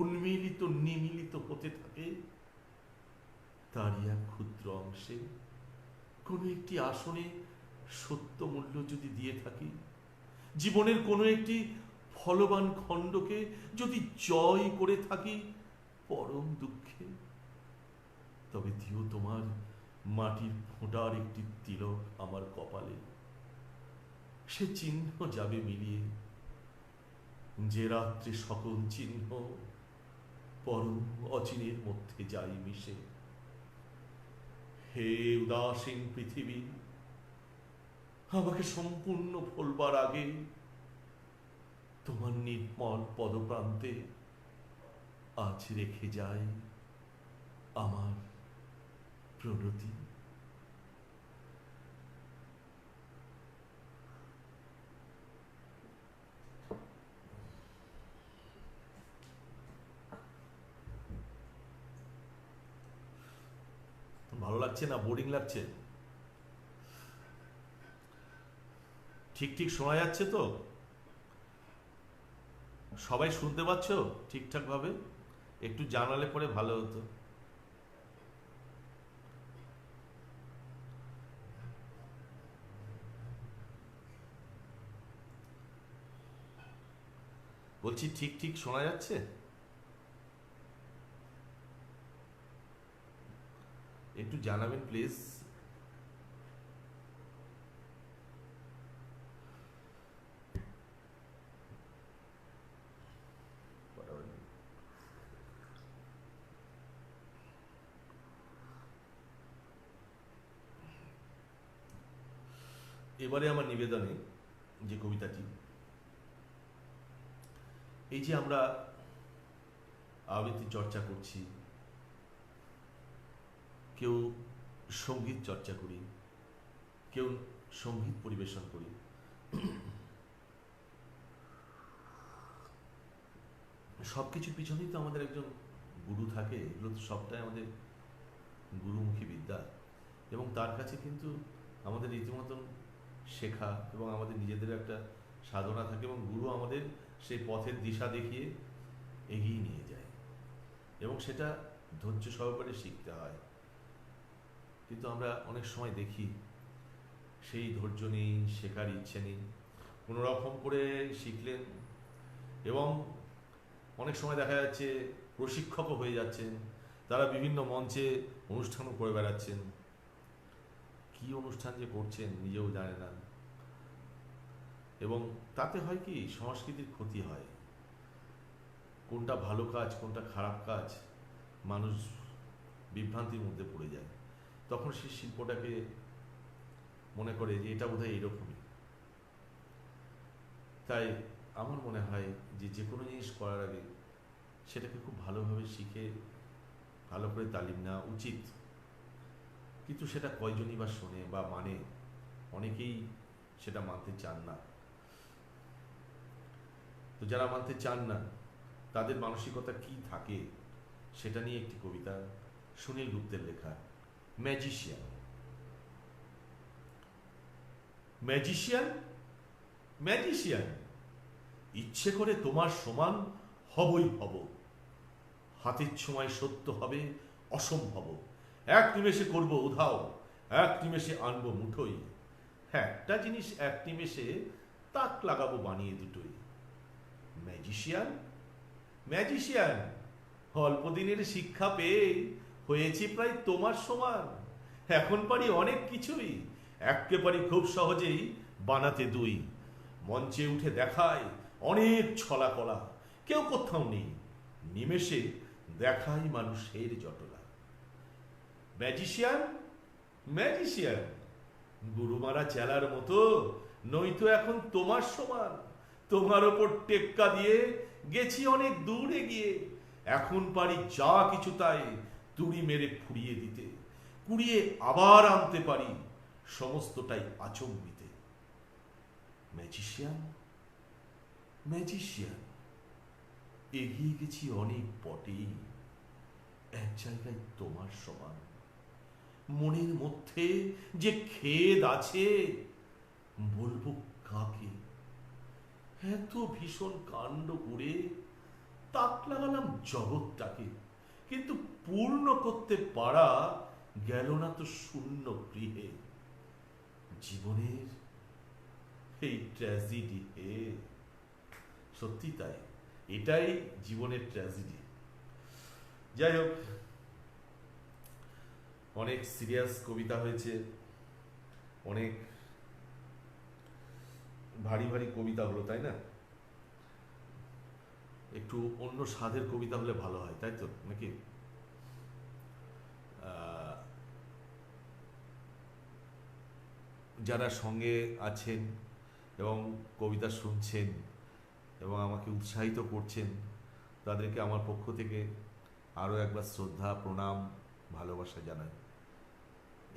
উন্মিলিত নিমিলিত হতে থাকে, তারই এক ক্ষুদ্র অংশে কোনো একটি আসনে সত্য মূল্য যদি দিয়ে থাকি, জীবনের কোনো একটি ফলবান খণ্ডকে যদি জয় করে থাকি পরম দুঃখে, তবে দিও তোমার মাটির ফোঁটার একটি তিলক আমার কপালে। সে চিহ্ন যাবে মিলিয়ে, যে রাত্রে সকল চিহ্ন পরম অচিনের মধ্যে যাই মিশে। হে উদাসীন পৃথিবী, আমাকে সম্পূর্ণ ফলবার আগে তোমার নির্মল পদপ্রান্তে আজ রেখে যায় আমার প্রণতি। ভালো লাগছে না বোরিং লাগছে? ঠিক ঠিক শোনা যাচ্ছে তো? সবাই শুনতে পাচ্ছ ঠিকঠাক ভাবে? একটু জানালে পরে ভালো হতো। বলছি ঠিক ঠিক শোনা যাচ্ছে? একটু জানাবেন প্লিজ। এবারে আমার নিবেদনে যে কবিতাটি, এই যে আমরা আবৃত্তি চর্চা করছি, কেউ সঙ্গীত চর্চা করি, কেউ সঙ্গীত পরিবেশন করি, সবকিছুর পিছনেই তো আমাদের একজন গুরু থাকে। এগুলো তো সবটাই আমাদের গুরুমুখী বিদ্যা, এবং তার কাছে কিন্তু আমাদের রীতিমতন শেখা এবং আমাদের নিজেদের একটা সাধনা থাকে, এবং গুরু আমাদের সেই পথের দিশা দেখিয়ে এগিয়ে নিয়ে যায়, এবং সেটা ধৈর্য সহকারে শিখতে হয়। কিন্তু আমরা অনেক সময় দেখি সেই ধৈর্য নেই, শেখার ইচ্ছে নেই, কোনো রকম করে শিখলেন, এবং অনেক সময় দেখা যাচ্ছে প্রশিক্ষকও হয়ে যাচ্ছেন, তারা বিভিন্ন মঞ্চে অনুষ্ঠানও করে বেড়াচ্ছেন, কি অনুষ্ঠান যে করছেন নিজেও জানে না, এবং তাতে হয় কি সংস্কৃতির ক্ষতি হয়। কোনটা ভালো কাজ কোনটা খারাপ কাজ মানুষ বিভ্রান্তির মধ্যে পড়ে যায়। তখন সেই শিল্পটাকে মনে করে যে এটা বোধহয় এইরকমই। তাই আমার মনে হয় যে যে কোনো জিনিস করার আগে সেটাকে খুব ভালোভাবে শিখে ভালো করে তালিম নেওয়া উচিত। কিন্তু সেটা কয়জনই বা শোনে বা মানে? অনেকেই সেটা মানতে চান না। তো যারা মানতে চান না তাদের মানসিকতা কি থাকে সেটা নিয়ে একটি কবিতা, সুনীল গুপ্তের লেখা, ম্যাজিশিয়ান। ম্যাজিশিয়ান, ম্যাজিশিয়ান, ইচ্ছে করে তোমার সমান হবই হব, হাতের ছোঁয়ায় সত্য হবে অসম্ভব, এক নিমেষে করব উধাও, এক নিমেষে আনবো মুঠোই, একটা জিনিস এক নিমেষে তাক লাগাবো বানিয়ে দুটোই। ম্যাজিশিয়ান, ম্যাজিশিয়ান, অল্প দিনের শিক্ষা পেয়ে হয়েছি প্রায় তোমার সমান, এখন পারি অনেক কিছুই, এককে পারি খুব সহজেই বানাতে দুই, মঞ্চে উঠে দেখায় অনেক ছলা কলা, কেউ কোথাও নেই, নিমেষে দেখাই মানুষের জটলা। ম্যাজিশিয়ান, ম্যাজিশিয়ান, গুরুমারা চেলার মতো নয়তো এখন তোমার সমান, তোমার ওপর টেক্কা দিয়ে গেছি অনেক দূরে গিয়ে, এখন পারি যা কিছু তাই তুড়ি মেরে ফুরিয়ে দিতে, কুড়িয়ে আবার আনতে পারি সমস্তটাই আচম্বিতে। ম্যাজিশিয়ান, ম্যাজিশিয়ান, এগিয়ে গেছি অনেক পটেই, এক জায়গায় তোমার সমান, মনের মধ্যে যে খেদ আছে বলবো কাকে? এত ভীষণ কাণ্ড করে তাক লাগালাম জগৎটাকে, কিন্তু পূর্ণ করতে পারা গেল না তো শূন্য গৃহে। জীবনের এই ট্র্যাজেডি হে, সত্যি তাই, এটাই জীবনের ট্র্যাজেডি। যাই হোক, অনেক সিরিয়াস কবিতা হয়েছে, অনেক ভারী ভারী কবিতা হলো, তাই না? একটু অন্য স্বাদের কবিতা হলে ভালো হয়, তাই তো নাকি? যারা সঙ্গে আছেন এবং কবিতা শুনছেন এবং আমাকে উৎসাহিত করছেন, তাদেরকে আমার পক্ষ থেকে আরও একবার শ্রদ্ধা, প্রণাম, ভালোবাসা জানাই।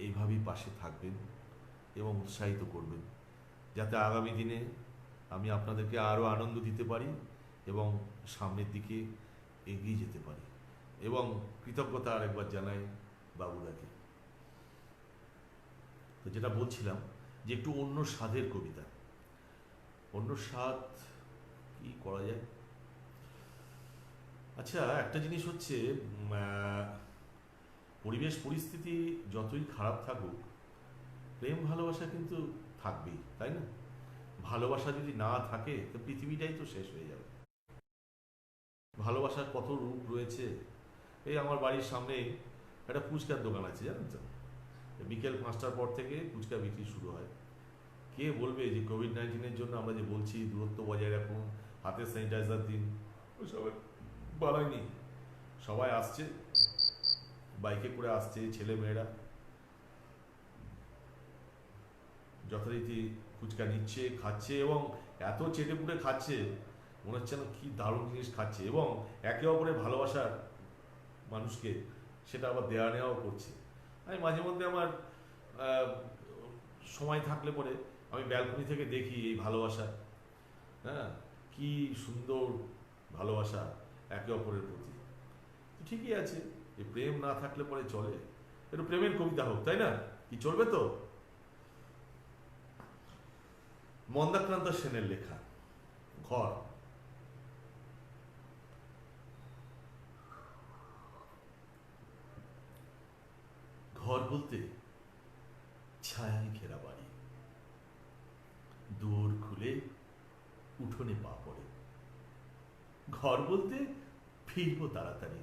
এইভাবেই পাশে থাকবেন এবং উৎসাহিত করবেন, যাতে আগামী দিনে আমি আপনাদেরকে আরও আনন্দ দিতে পারি এবং সামনের দিকে এগিয়ে যেতে পারি। এবং কৃতজ্ঞতা আরেকবার জানাই বাবুদাকে। তো যেটা বলছিলাম, যে একটু অন্য স্বাদের কবিতা। অন্য স্বাদ কি করা যায়? আচ্ছা, একটা জিনিস হচ্ছে, পরিবেশ পরিস্থিতি যতই খারাপ থাকুক, প্রেম ভালোবাসা কিন্তু থাকবেই, তাই না? ভালোবাসা যদি না থাকে তো পৃথিবীটাই তো শেষ হয়ে যাবে। ভালোবাসার কত রূপ রয়েছে। এই আমার বাড়ির সামনে একটা ফুচকার দোকান আছে, জানেন তো? বিকেল 5টার পর থেকে ফুচকা বিক্রি শুরু হয়। কে বলবে যে কোভিড-19-এর জন্য আমরা যে বলছি দূরত্ব বজায় রাখুন, হাতে স্যানিটাইজার দিন, ওইসব বাড়ায়নি। সবাই আসছে, বাইকে করে আসছে, ছেলে মেয়েরা যথারীতি ফুচকা নিচ্ছে, খাচ্ছে, এবং এত চেটে পুটে খাচ্ছে, মনে হচ্ছে না কি দারুণ জিনিস খাচ্ছে, এবং একে অপরের ভালোবাসার মানুষকে সেটা আবার দেওয়া নেওয়াও করছে। আমি মাঝে মধ্যে আমার সময় থাকলে পরে আমি ব্যালকনি থেকে দেখি এই ভালোবাসা, হ্যাঁ, কি সুন্দর ভালোবাসা একে অপরের প্রতি। ঠিকই আছে, এই প্রেম না থাকলে পরে চলে? একটু প্রেমের কবিতা হোক, তাই না? কি চলবে তো? মন্দাক্রান্ত সেনের লেখা ঘর। ঘর বলতে ছায়ায় ঘেরা বাড়ি, দুয়ার খুলে উঠোনে পা পড়ে। ঘর বলতে ফিরবো তাড়াতাড়ি।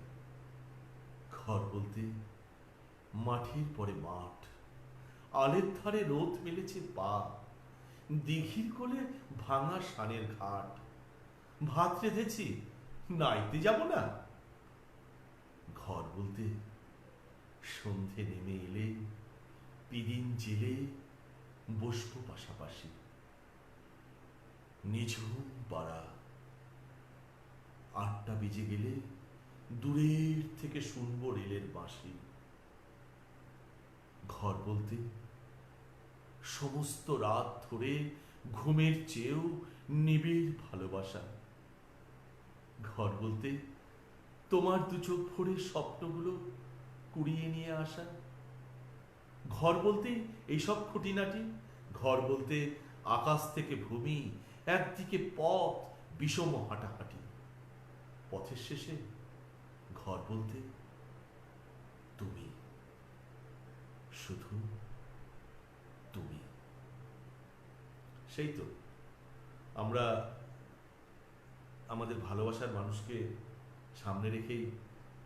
ঘর বলতে মাঠের পরে মাঠ, আলের ধারে রোদ মেলেছে পা, দিঘির কোলে ভাঙা সানের ঘাট। ভাত রেঁধেছি, নাইতে যাব না। ঘর বলতে সন্ধে নেমে এলে পিদিম জেলে বসবো পাশাপাশি। নিঝুম পাড়া, 8টা বেজে গেলে দূরের থেকে শুনবো রেলের বাঁশি। ঘর বলতে সমস্ত রাত ধরে ঘুমের চেয়েও নিবিড় ভালোবাসা। ঘর বলতে তোমার দু চোখ ভরে স্বপ্নগুলো কুড়িয়ে নিয়ে আসা। ঘর বলতে এইসব খুঁটিনাটি। ঘর বলতে আকাশ থেকে ভূমি, একদিকে পথ, বিষম হাঁটাহাঁটি। পথের শেষে ঘর বলতে তুমি, শুধু তুমি। সেই তো, আমরা আমাদের ভালোবাসার মানুষকে সামনে রেখেই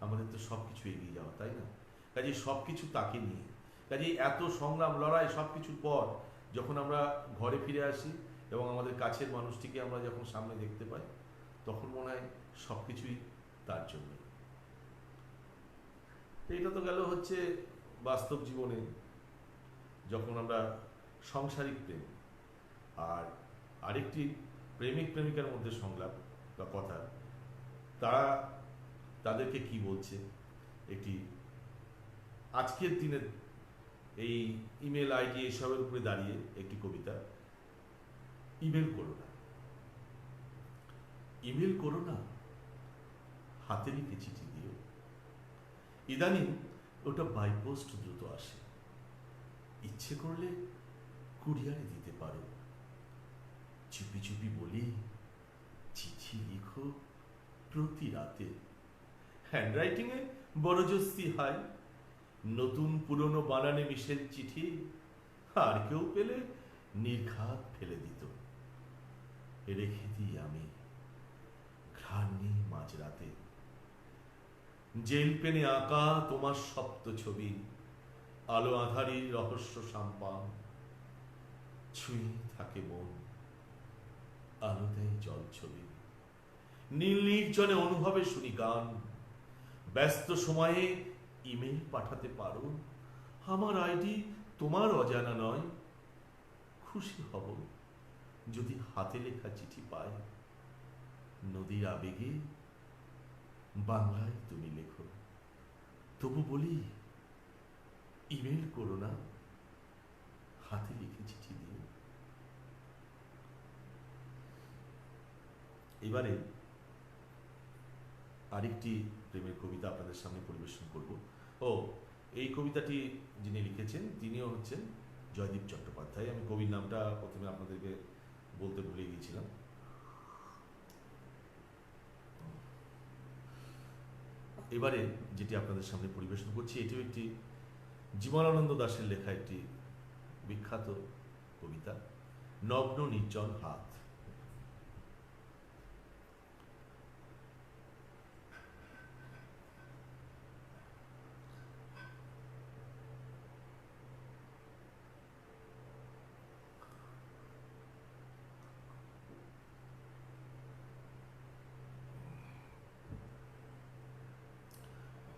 আমাদের তো সব কিছু এগিয়ে যাওয়া, তাই না? কাজে সব কিছু তাকে নিয়ে, কাজে এত সংগ্রাম লড়াই সব কিছুর পর যখন আমরা ঘরে ফিরে আসি এবং আমাদের কাছের মানুষটিকে আমরা যখন সামনে দেখতে পাই, তখন মনে হয় সব কিছুই তার জন্য। এটা তো গেল হচ্ছে বাস্তব জীবনে যখন আমরা সাংসারিক প্রেম, আর আরেকটি প্রেমিক প্রেমিকার মধ্যে সংলাপ বা কথা, তারা তাদেরকে কি বলছে। একটি আজকের দিনের এই ইমেল আইডি এসবের উপরে দাঁড়িয়ে একটি কবিতা। ইমেল করো না, ইমেল করো না, হাতে লিখে চিঠি দিও। ইদানিং ওটা বাইপোস্ট দ্রুত আসে, ইচ্ছে করলে কুরিয়ারে দিতে পারো। চুপি চুপি বলি, চিঠি লিখো প্রতি রাতে। হ্যান্ডরাইটিংয়ে বড় জস্তি হয়, নতুন পুরনো বানানে মিশেল চিঠি আর কেউ পেলে নির্ঘাত ফেলে দিত। রেখে দিই আমি ঘ্রাণে মাঝরাতে, জেল পেনে আঁকা তোমার সপ্ত ছবি, আলো আধারির রহস্য সাম্পান। ছুঁয়ে থাকে মন, আলো দেয় জল ছবি, নীল নির্জনে অনুভবে শুনি গান। ব্যস্ত সময়ে ইমেল পাঠাতে পারো, আমার আইডি তোমার অজানা নয়। খুশি হব যদি হাতে লেখা চিঠি পাই, নদীর আবেগে বাংলায় তুমি লেখো। তবু বলি, ইমেল করো না, হাতে লিখে চিঠি দিও। এবারে আরেকটি প্রেমের কবিতা আপনাদের সামনে পরিবেশন করব। এই কবিতাটি যিনি লিখেছেন তিনিও হচ্ছেন জয়দীপ চট্টোপাধ্যায়। আমি কবির নামটা প্রথমে আপনাদেরকে বলতে ভুলে গিয়েছিলাম। এবারে যেটি আপনাদের সামনে পরিবেশন করছি, এটিও একটি জীবনানন্দ দাশের লেখা একটি বিখ্যাত কবিতা, নগ্ন নির্জন হাত।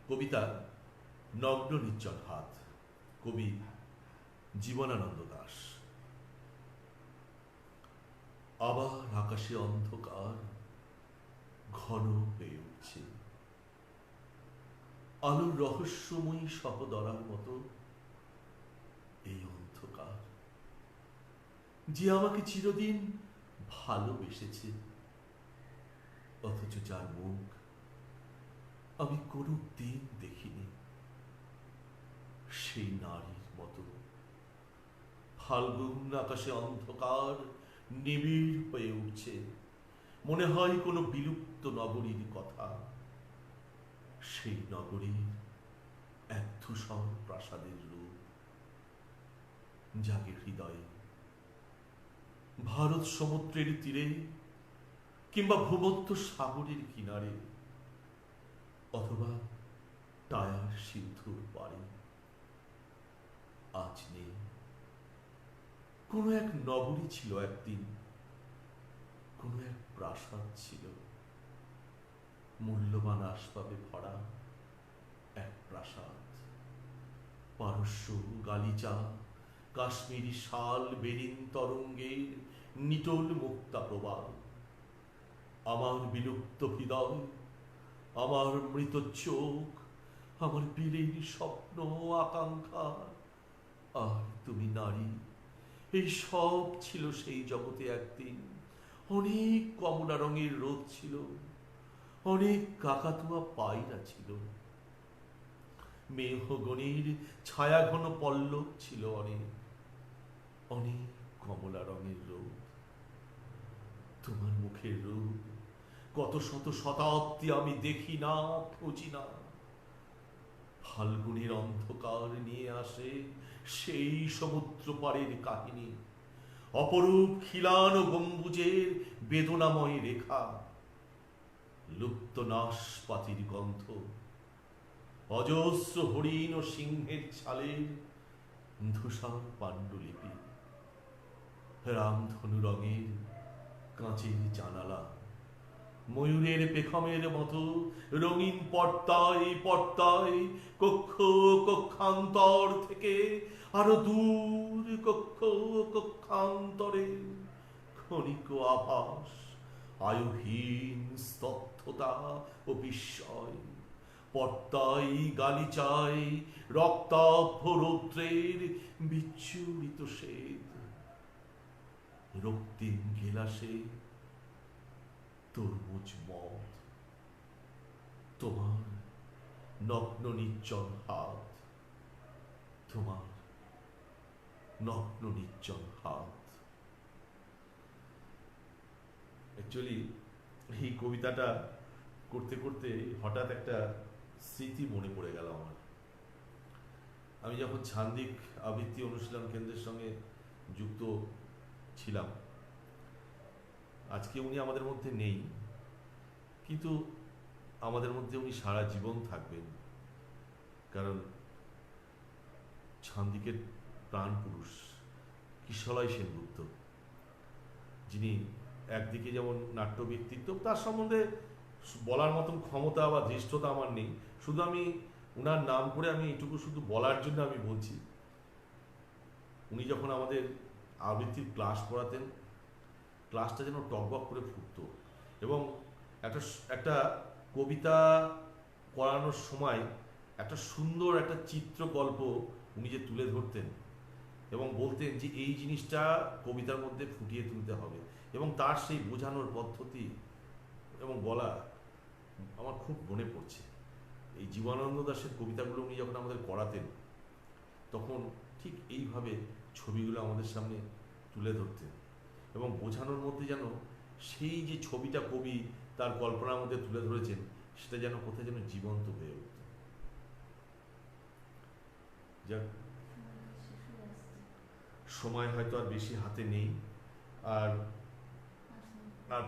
কবিতা নগ্ন নির্জন হাত, কবি জীবনানন্দ দাশ। আবার আকাশে অন্ধকার ঘন হয়ে উঠছে, আলোর রহস্যময়ী সহদরার মতো এই অন্ধকার, যে আমাকে চিরদিন ভালোবেসেছে, অথচ যার মুখ আমি কোনো দিন দেখিনি, সেই নারীর মতো। ফাল্গুন আকাশে অন্ধকার নিবিড় হয়ে উঠছে, মনে হয় কোনো বিলুপ্ত নগরীর কথা। সেই নগরীর এক ধূসর প্রাসাদের রূপ জাগে হৃদয়ে। ভারত সমুদ্রের তীরে কিংবা ভূমধ্য সাগরের কিনারে, অথবা টায়ার সিন্ধুর পারে আজ নেই। কোন এক নগরী ছিল একদিন, কোন এক প্রাসাদ ছিল, মূল্যবান আসবাবে ভরা এক প্রাসাদ। পারস্য গালিচা, কাশ্মীরি শাল, বেরিন তরঙ্গের নিটোল মুক্তা প্রবাল। আমার বিলুপ্ত হৃদয়, আমার মৃত চোখ, আমার বীরের স্বপ্ন আকাঙ্ক্ষা, আর তুমি নারী, এই সব ছিল সেই জগতে একদিন। অনেক কমলা রঙের রোদ ছিল, অনেক কাকাতুয়া পায়রা ছিল, মেহগনির ছায়াঘন পল্লব ছিল অনেক, অনেক কমলা রঙের রোদ। তোমার মুখের রূপ কত শত শতাব্দী আমি দেখি না, খুঁজি না। ফাল্গুনের অন্ধকার নিয়ে আসে সেই সমুদ্র পাড়ের কাহিনী, অপরূপ খিলান ও গম্বুজের বেদনাময় রেখা, লুপ্ত নাশপাতির গন্ধ, অজস্র হরিণ ও সিংহের ছালের ধূসর পাণ্ডুলিপি, রামধনু রঙের কাঁচের জানালা, ময়ূরের পেখমের মতো রঙিন পর্দায় পর্দায়, কক্ষ কক্ষান্তর থেকে আরো দূর কক্ষ কক্ষান্তরে ক্ষণিক আভাস, আয়ুহীন স্তব্ধতা ও বিস্ময়। পর্দায় গালিচায় রক্তাভ রৌদ্রের বিচ্ছুরিত শ্বেত, রক্তিম গেলাসে তরমুজ মদ। তোমার নগ্ন নির্জন হাত, তোমার নগ্ন নির্জন হাত। অ্যাকচুয়ালি এই কবিতাটা করতে করতে হঠাৎ একটা স্মৃতি মনে পড়ে গেল আমার। আমি যখন ছান্দিক আবৃত্তি অনুশীলন কেন্দ্রের সঙ্গে যুক্ত ছিলাম, আজকে উনি আমাদের মধ্যে নেই, কিন্তু আমাদের মধ্যে উনি সারা জীবন থাকবেন। কারণ ছান্দিকের প্রাণ পুরুষ কিশলয় সেনগুপ্ত, যিনি একদিকে যেমন নাট্য ব্যক্তিত্ব, তার সম্বন্ধে বলার মতন ক্ষমতা বা ধৃষ্টতা আমার নেই, শুধু আমি উনার নাম করে আমি এইটুকু শুধু বলার জন্য আমি বলছি। উনি যখন আমাদের আবৃত্তির ক্লাস করাতেন, ক্লাসটা যেন টকবক করে ফুটত, এবং একটা একটা কবিতা করানোর সময় একটা সুন্দর একটা চিত্রকল্প উনি যে তুলে ধরতেন এবং বলতেন যে এই জিনিসটা কবিতার মধ্যে ফুটিয়ে তুলতে হবে, এবং তার সেই বোঝানোর পদ্ধতি এবং বলা আমার খুব মনে পড়ছে। এই জীবনানন্দ দাশের কবিতাগুলো উনি যখন আমাদের করাতেন, তখন ঠিক এইভাবে ছবিগুলো আমাদের সামনে তুলে ধরতেন, এবং বোঝানোর মধ্যে যেন সেই যে ছবিটা কবি তার কল্পনার মধ্যে তুলে ধরেছেন, সেটা যেন কোথায় যেন জীবন্ত হয়ে উঠত। যাক, সময় হয়তো আর বেশি হাতে নেই, আর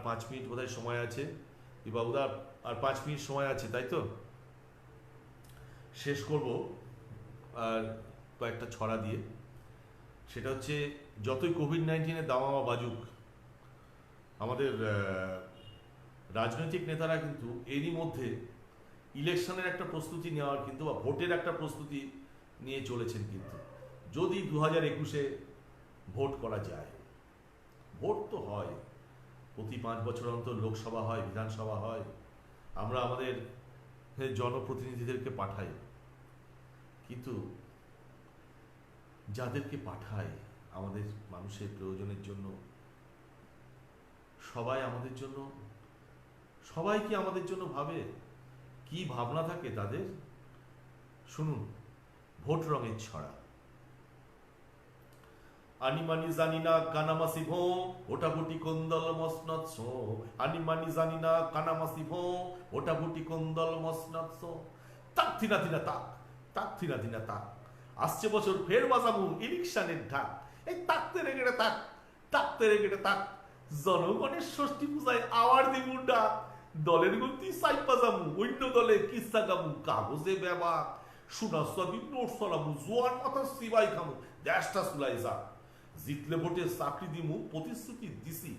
5 মিনিট বোধহয় সময় আছে। বাবুদা, আর 5 মিনিট সময় আছে, তাই তো? শেষ করব আর কয়েকটা ছড়া দিয়ে। সেটা হচ্ছে, যতই কোভিড-19-এর দামামা বাজুক, আমাদের রাজনৈতিক নেতারা কিন্তু এরই মধ্যে ইলেকশনের একটা প্রস্তুতি নেওয়ার কিন্তু, বা ভোটের একটা প্রস্তুতি নিয়ে চলেছেন। কিন্তু যদি 2021-এ ভোট করা যায়, ভোট তো হয় প্রতি 5 বছর অন্তর, লোকসভা হয়, বিধানসভা হয়, আমরা আমাদের জনপ্রতিনিধিদেরকে পাঠাই, কিন্তু যাদেরকে পাঠায় আমাদের মানুষের প্রয়োজনের জন্য, সবাই আমাদের জন্য, সবাই কি আমাদের জন্য ভাবে? কি ভাবনা থাকে তাদের? শুনুন ভোট রঙের ছড়া। আনিমানি জানি না কানামাসি ভো, ওটাভুটি কোন্দল মসনদ সো। আনিমানি জানি না কানামাসি ভো, ওটাভুটি কোন্দল মসনদ সো। তাক থিনা থিনা তাক, তাক থিনা থিনা তাক, আসছে বছর ফের বাজাবো ইলেকশনের ঢাক। এই তাকতে রেগে তাক, তাকতে রেগে তাক, জনগণের ষষ্ঠী পূজায় আওয়ার দিব ডাক। দলের গতি সাইপা যাবো, অন্য দলে কিসা গাবো, কাগজে বেবা সোনা সবই নোট সরাবো, জোয়ার মাথা সিবাই খামো, দেশটা সুলাই যা। জিতলে ভোটে চাকরি দিমু, প্রতিশ্রুতি দিছি,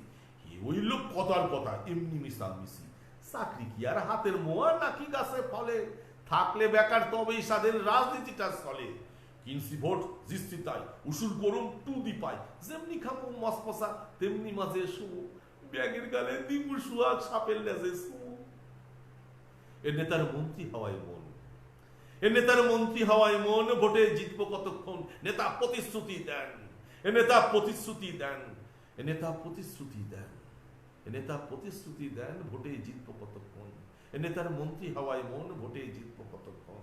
হইল কথার কথা এমনি মিশা মিশি। চাকরি কি আর হাতের মোয়া নাকি গাছে ফলে, থাকলে বেকার তবেই সাদের রাজনীতিটা চলে। কিনছি ভোট জিতছি তাই, উসুল গরম টুদি পাই, যেমনি খামু মসমসা তেমনি মাঝে শু, ব্যাগের গালে দিবু সুয়াগ সাপের লেজে শু। এ নেতার মন্ত্রী হওয়ায় মন, এ নেতার মন্ত্রী হওয়ায় মন, ভোটে জিতবো কতক্ষণ, নেতা প্রতিশ্রুতি দেন, এ নেতা প্রতিশ্রুতি দেন, এ নেতা প্রতিশ্রুতি দেন, এ নেতা প্রতিশ্রুতি দেন, ভোটে জিতবো কতক্ষণ, এ নেতার মন্ত্রী হওয়ায় মন, ভোটে জিতবো কতক্ষণ।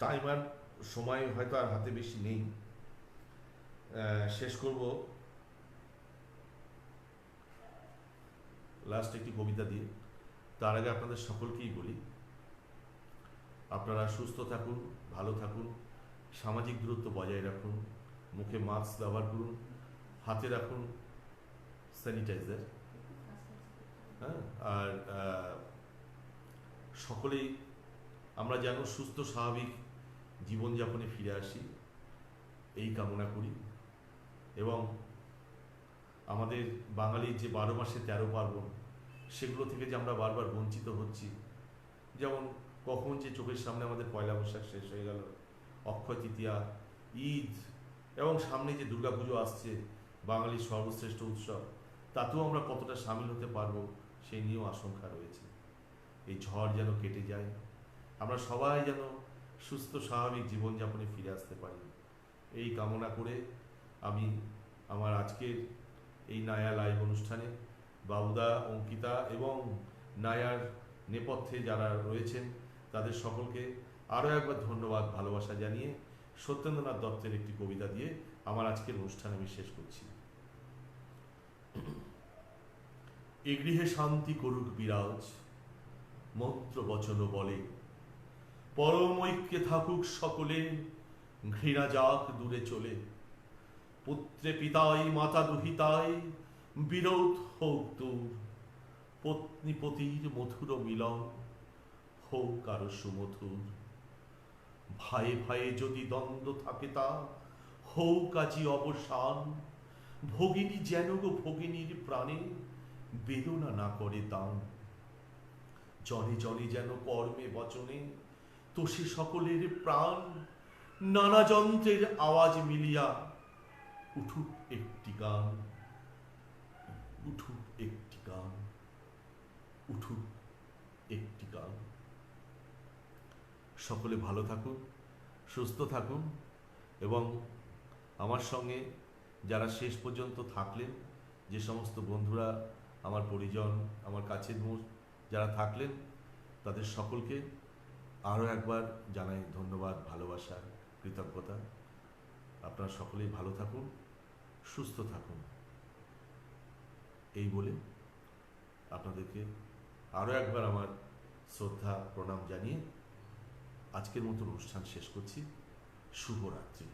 টাইম আর সময় হয়তো আর হাতে বেশি নেই, শেষ করব লাস্ট একটি কবিতা দিয়ে। তার আগে আপনাদের সকলকেই বলি, আপনারা সুস্থ থাকুন, ভালো থাকুন, সামাজিক দূরত্ব বজায় রাখুন, মুখে মাস্ক ব্যবহার করুন, হাতে রাখুন স্যানিটাইজার, হ্যাঁ, আর সকলেই আমরা যেন সুস্থ স্বাভাবিক জীবনযাপনে ফিরে আসি, এই কামনা করি। এবং আমাদের বাঙালির যে 12 মাসে 13 পার্বণ, সেগুলো থেকে যে আমরা বারবার বঞ্চিত হচ্ছি, যেমন কখন যে চোখের সামনে আমাদের পয়লা বৈশাখ শেষ হয়ে গেল, অক্ষয় তৃতীয়া, ঈদ, এবং সামনে যে দুর্গাপুজো আসছে, বাঙালির সর্বশ্রেষ্ঠ উৎসব, তাতেও আমরা কতটা সামিল হতে পারবো সেই নিয়েও আশঙ্কা রয়েছে। এই ঝড় যেন কেটে যায়, আমরা সবাই যেন সুস্থ স্বাভাবিক জীবনযাপনে ফিরে আসতে পারি, এই কামনা করে আমি আমার আজকের এই নায়া লাইভ অনুষ্ঠানে বাবুদা, অঙ্কিতা এবং নায়ার নেপথ্যে যারা রয়েছেন তাদের সকলকে আরও একবার ধন্যবাদ, ভালোবাসা জানিয়ে সত্যেন্দ্রনাথ দত্তের একটি কবিতা দিয়ে আমার আজকের অনুষ্ঠান আমি শেষ করছি। এ গৃহে শান্তি করুক বিরাজ, মন্ত্র বচন বলে, পরম ঐক্যে থাকুক সকলে, ঘৃণা যাক দূরে চলে। পুত্রে পিতায় মাতা দুহিতায় বিরোধ হোক দূর, পত্নী পতির মধুর মিলন হোক আরো সুমধুর। ভাইয়ে ভাইয়ে যদি দ্বন্দ্ব থাকে তা হোক আজি অবসান, ভগিনী যেন গো ভগিনীর প্রাণে বেদনা না করে দান। জনে জনে যেন কর্মে বচনে তোষে সকলের প্রাণ, নানা যন্ত্রের আওয়াজ মিলিয়া উঠুক একটি গান, উঠুক একটি গান, উঠুক একটি গান। সকলে ভালো থাকুন, সুস্থ থাকুন এবং আমার সঙ্গে যারা শেষ পর্যন্ত থাকলেন, যে সমস্ত বন্ধুরা আমার পরিজন, আমার কাছের যারা থাকলেন, তাদের সকলকে আরও একবার জানাই ধন্যবাদ, ভালোবাসা, কৃতজ্ঞতা। আপনারা সকলেই ভালো থাকুন, সুস্থ থাকুন, এই বলে আপনাদেরকে আরও একবার আমার শ্রদ্ধা প্রণাম জানিয়ে আজকের মতো অনুষ্ঠান শেষ করছি। শুভরাত্রি।